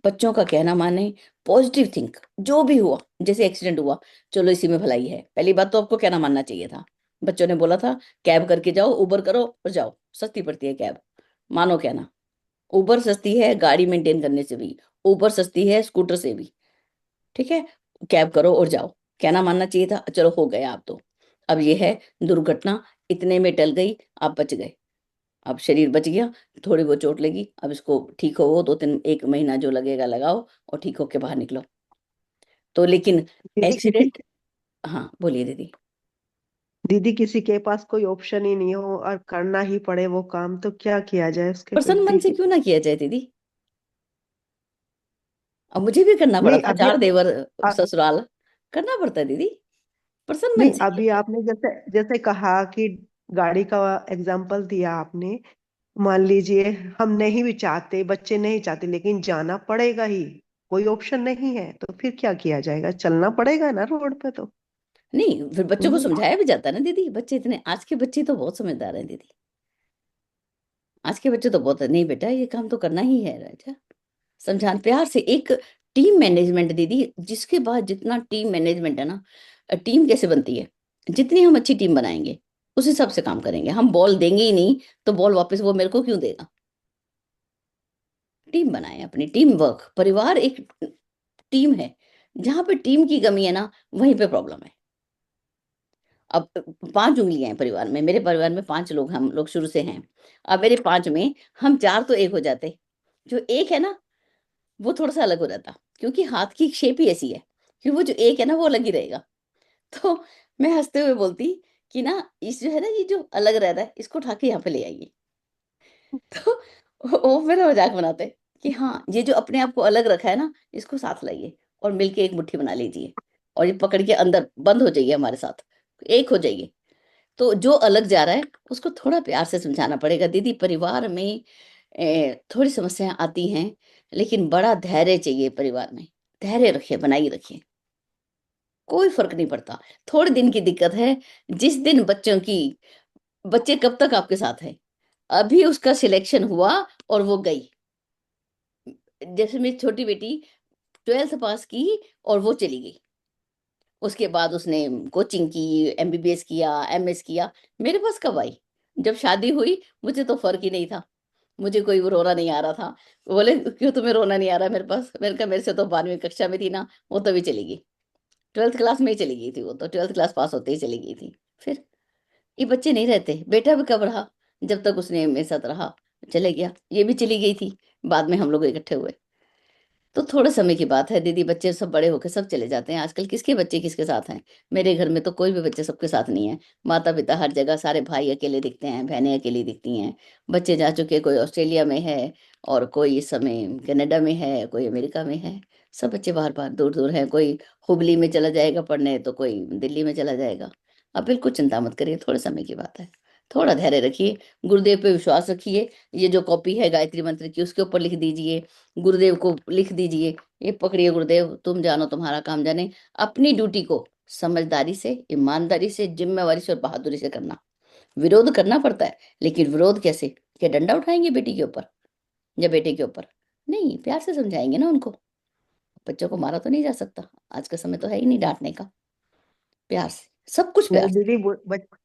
बच्चों का कहना माने, पॉजिटिव थिंक, जो भी हुआ, जैसे एक्सीडेंट हुआ, चलो इसी में भलाई है, पहली बात तो आपको कहना मानना चाहिए था। बच्चों ने बोला था कैब करके जाओ, उबर करो और जाओ, सस्ती पड़ती है कैब, मानो कहना। उबर सस्ती है गाड़ी मेंटेन करने से भी, उबर सस्ती है स्कूटर से भी, ठीक है, कैब करो और जाओ, कहना मानना चाहिए था। चलो हो गया आप तो, अब ये है दुर्घटना इतने में टल गई, आप बच गए, अब शरीर बच गया। थोड़ी बहुत चोट लगी, अब इसको ठीक हो 2 3 1 महीना जो लगेगा लगाओ, और ठीक होके बाहर निकलो। तो लेकिन दीदी किसी एक्सीडेंट, हाँ बोलिए दीदी। दीदी किसी के पास कोई ऑप्शन ही नहीं हो और करना ही पड़े वो काम, तो क्या किया जाए उसके प्रसन्न मन प्रति। से क्यों ना किया जाए दीदी, अब मुझे भी करना पड़ा नहीं था, अभी 4 देवर अब ससुराल, करना पड़ता है दीदी, प्रसन्न मन नहीं, से अभी किया। आपने जैसे जैसे कहा कि गाड़ी का एग्जाम्पल दिया आपने, मान लीजिए हम नहीं भी चाहते, बच्चे नहीं चाहते, लेकिन जाना पड़ेगा ही, कोई ऑप्शन नहीं है, तो फिर क्या किया जाएगा, चलना पड़ेगा ना रोड पे तो। नहीं फिर बच्चों को हम्म। समझाया भी जाता है ना दीदी, बच्चे इतने, आज के बच्चे तो बहुत समझदार हैं दीदी, आज के बच्चे तो बहुत, नहीं बेटा ये काम तो करना ही है राजा, समझान प्यार से। एक टीम मैनेजमेंट दीदी, जिसके बाद जितना टीम मैनेजमेंट है ना, टीम कैसे बनती है, जितनी हम अच्छी टीम बनाएंगे उस हिसाब से काम करेंगे। हम बॉल देंगे ही नहीं तो बॉल वापस वो मेरे को क्यों देगा। टीम बनाए, अपनी टीम वर्क, परिवार एक टीम है, जहां पे टीम की कमी है ना वहीं पे प्रॉब्लम है। अब 5 उंगलियां हैं परिवार में, मेरे परिवार में 5 लोग, हम लोग शुरू से हैं। अब मेरे 5 में हम 4 तो एक हो जाते, जो एक है ना वो थोड़ा सा अलग हो जाता, क्योंकि हाथ की शेप ही ऐसी है कि वो जो एक है ना वो अलग ही रहेगा। तो मैं हंसते हुए बोलती कि ना इस जो है ना, ये जो अलग रह रहा है इसको उठा के यहाँ पे ले आइए, तो वो फिर मजाक बनाते कि हाँ, ये जो अपने आप को अलग रखा है ना, इसको साथ लाइए और मिलके एक मुट्ठी बना लीजिए, और ये पकड़ के अंदर बंद हो जाइए, हमारे साथ एक हो जाइए। तो जो अलग जा रहा है उसको थोड़ा प्यार से समझाना पड़ेगा। दीदी, परिवार में थोड़ी समस्याएं आती हैं, लेकिन बड़ा धैर्य चाहिए परिवार में। धैर्य रखिए, बनाए रखिए, कोई फर्क नहीं पड़ता। थोड़े दिन की दिक्कत है। जिस दिन बच्चे कब तक आपके साथ है, अभी उसका सिलेक्शन हुआ और वो गई। जैसे मेरी छोटी बेटी 12th पास की और वो चली गई, उसके बाद उसने कोचिंग की, एमबीबीएस किया, एमएस किया, मेरे पास कब आई? जब शादी हुई मुझे तो फर्क ही नहीं था, मुझे कोई वो रोना नहीं आ रहा था। बोले क्यों तुम्हें रोना नहीं आ रहा मेरे पास? मैंने कहा मेरे से तो 12वीं कक्षा में थी ना, वो तभी चली गई। 12th क्लास में ही चली गई थी, वो तो 12th क्लास पास होते ही चली गई थी। फिर ये बच्चे नहीं रहते। बेटा भी कब रहा? जब तक उसने मेरे साथ रहा, चले गया। ये भी चली गई थी, बाद में हम लोग इकट्ठे हुए। तो थोड़े समय की बात है दीदी, बच्चे सब बड़े होके सब चले जाते हैं। आजकल किसके बच्चे किसके साथ हैं? मेरे घर में तो कोई भी बच्चे सबके साथ नहीं है। माता पिता हर जगह, सारे भाई अकेले दिखते हैं, बहनें अकेली दिखती हैं। बच्चे जा चुके, कोई ऑस्ट्रेलिया में है और कोई इस समय कनाडा में है, कोई अमेरिका में है। सब बच्चे बाहर बाहर दूर दूर हैं। कोई हुबली में चला जाएगा पढ़ने, तो कोई दिल्ली में चला जाएगा। अब बिल्कुल चिंता मत करिए, थोड़े समय की बात है। थोड़ा धैर्य रखिए, गुरुदेव पे विश्वास रखिए। ये जो कॉपी है गायत्री मंत्र की, उसके ऊपर लिख दीजिए, गुरुदेव को लिख दीजिए, ये पकड़िए गुरुदेव, तुम जानो तुम्हारा काम जाने। अपनी ड्यूटी को समझदारी से, ईमानदारी से, जिम्मेवारी से और बहादुरी से करना। विरोध करना पड़ता है, लेकिन विरोध कैसे? क्या डंडा उठाएंगे बेटी के ऊपर या बेटे के ऊपर? नहीं, प्यार से समझाएंगे ना उनको। बच्चों को मारा तो नहीं जा सकता, आज का समय तो है ही नहीं डांटने का। प्यार से, सब कुछ प्यार नहीं से। दीदी,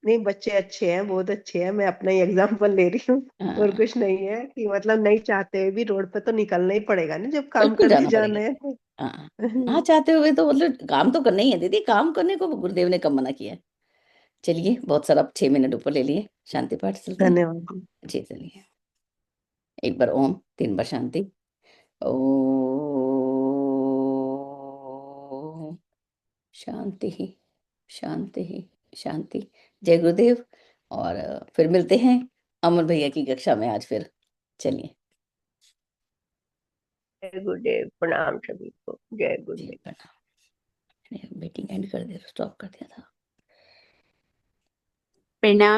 नहीं, बच्चे अच्छे हैं, बहुत अच्छे हैं, मैं अपना ही एग्जाम्पल ले रही हूँ। और हाँ, कुछ नहीं है कि मतलब नहीं चाहते हुए भी रोड पे तो निकलना ही पड़ेगा ना, जब काम बिल्कुल करने जाना जाना पड़ेगा। है तो। हाँ, ना चाहते हुए तो मतलब काम तो करना ही है दीदी, काम करने को गुरुदेव ने कब मना किया है? चलिए, बहुत सारा 6 मिनट ऊपर ले लिए, शांति पाठ चलते हैं। धन्यवाद जी। जी चलिए। एक बार ओम, 3 बार शांति। ओम शांति ही, शांति ही, शांति। जय गुरुदेव। और फिर मिलते हैं अमर भैया की कक्षा में आज फिर। चलिए। जय गुरुदेव, प्रणाम सभी को, जय जी गुरुदेव। प्रणाम। मीटिंग एंड कर दिया, स्टॉप कर दिया था। प्रणाम।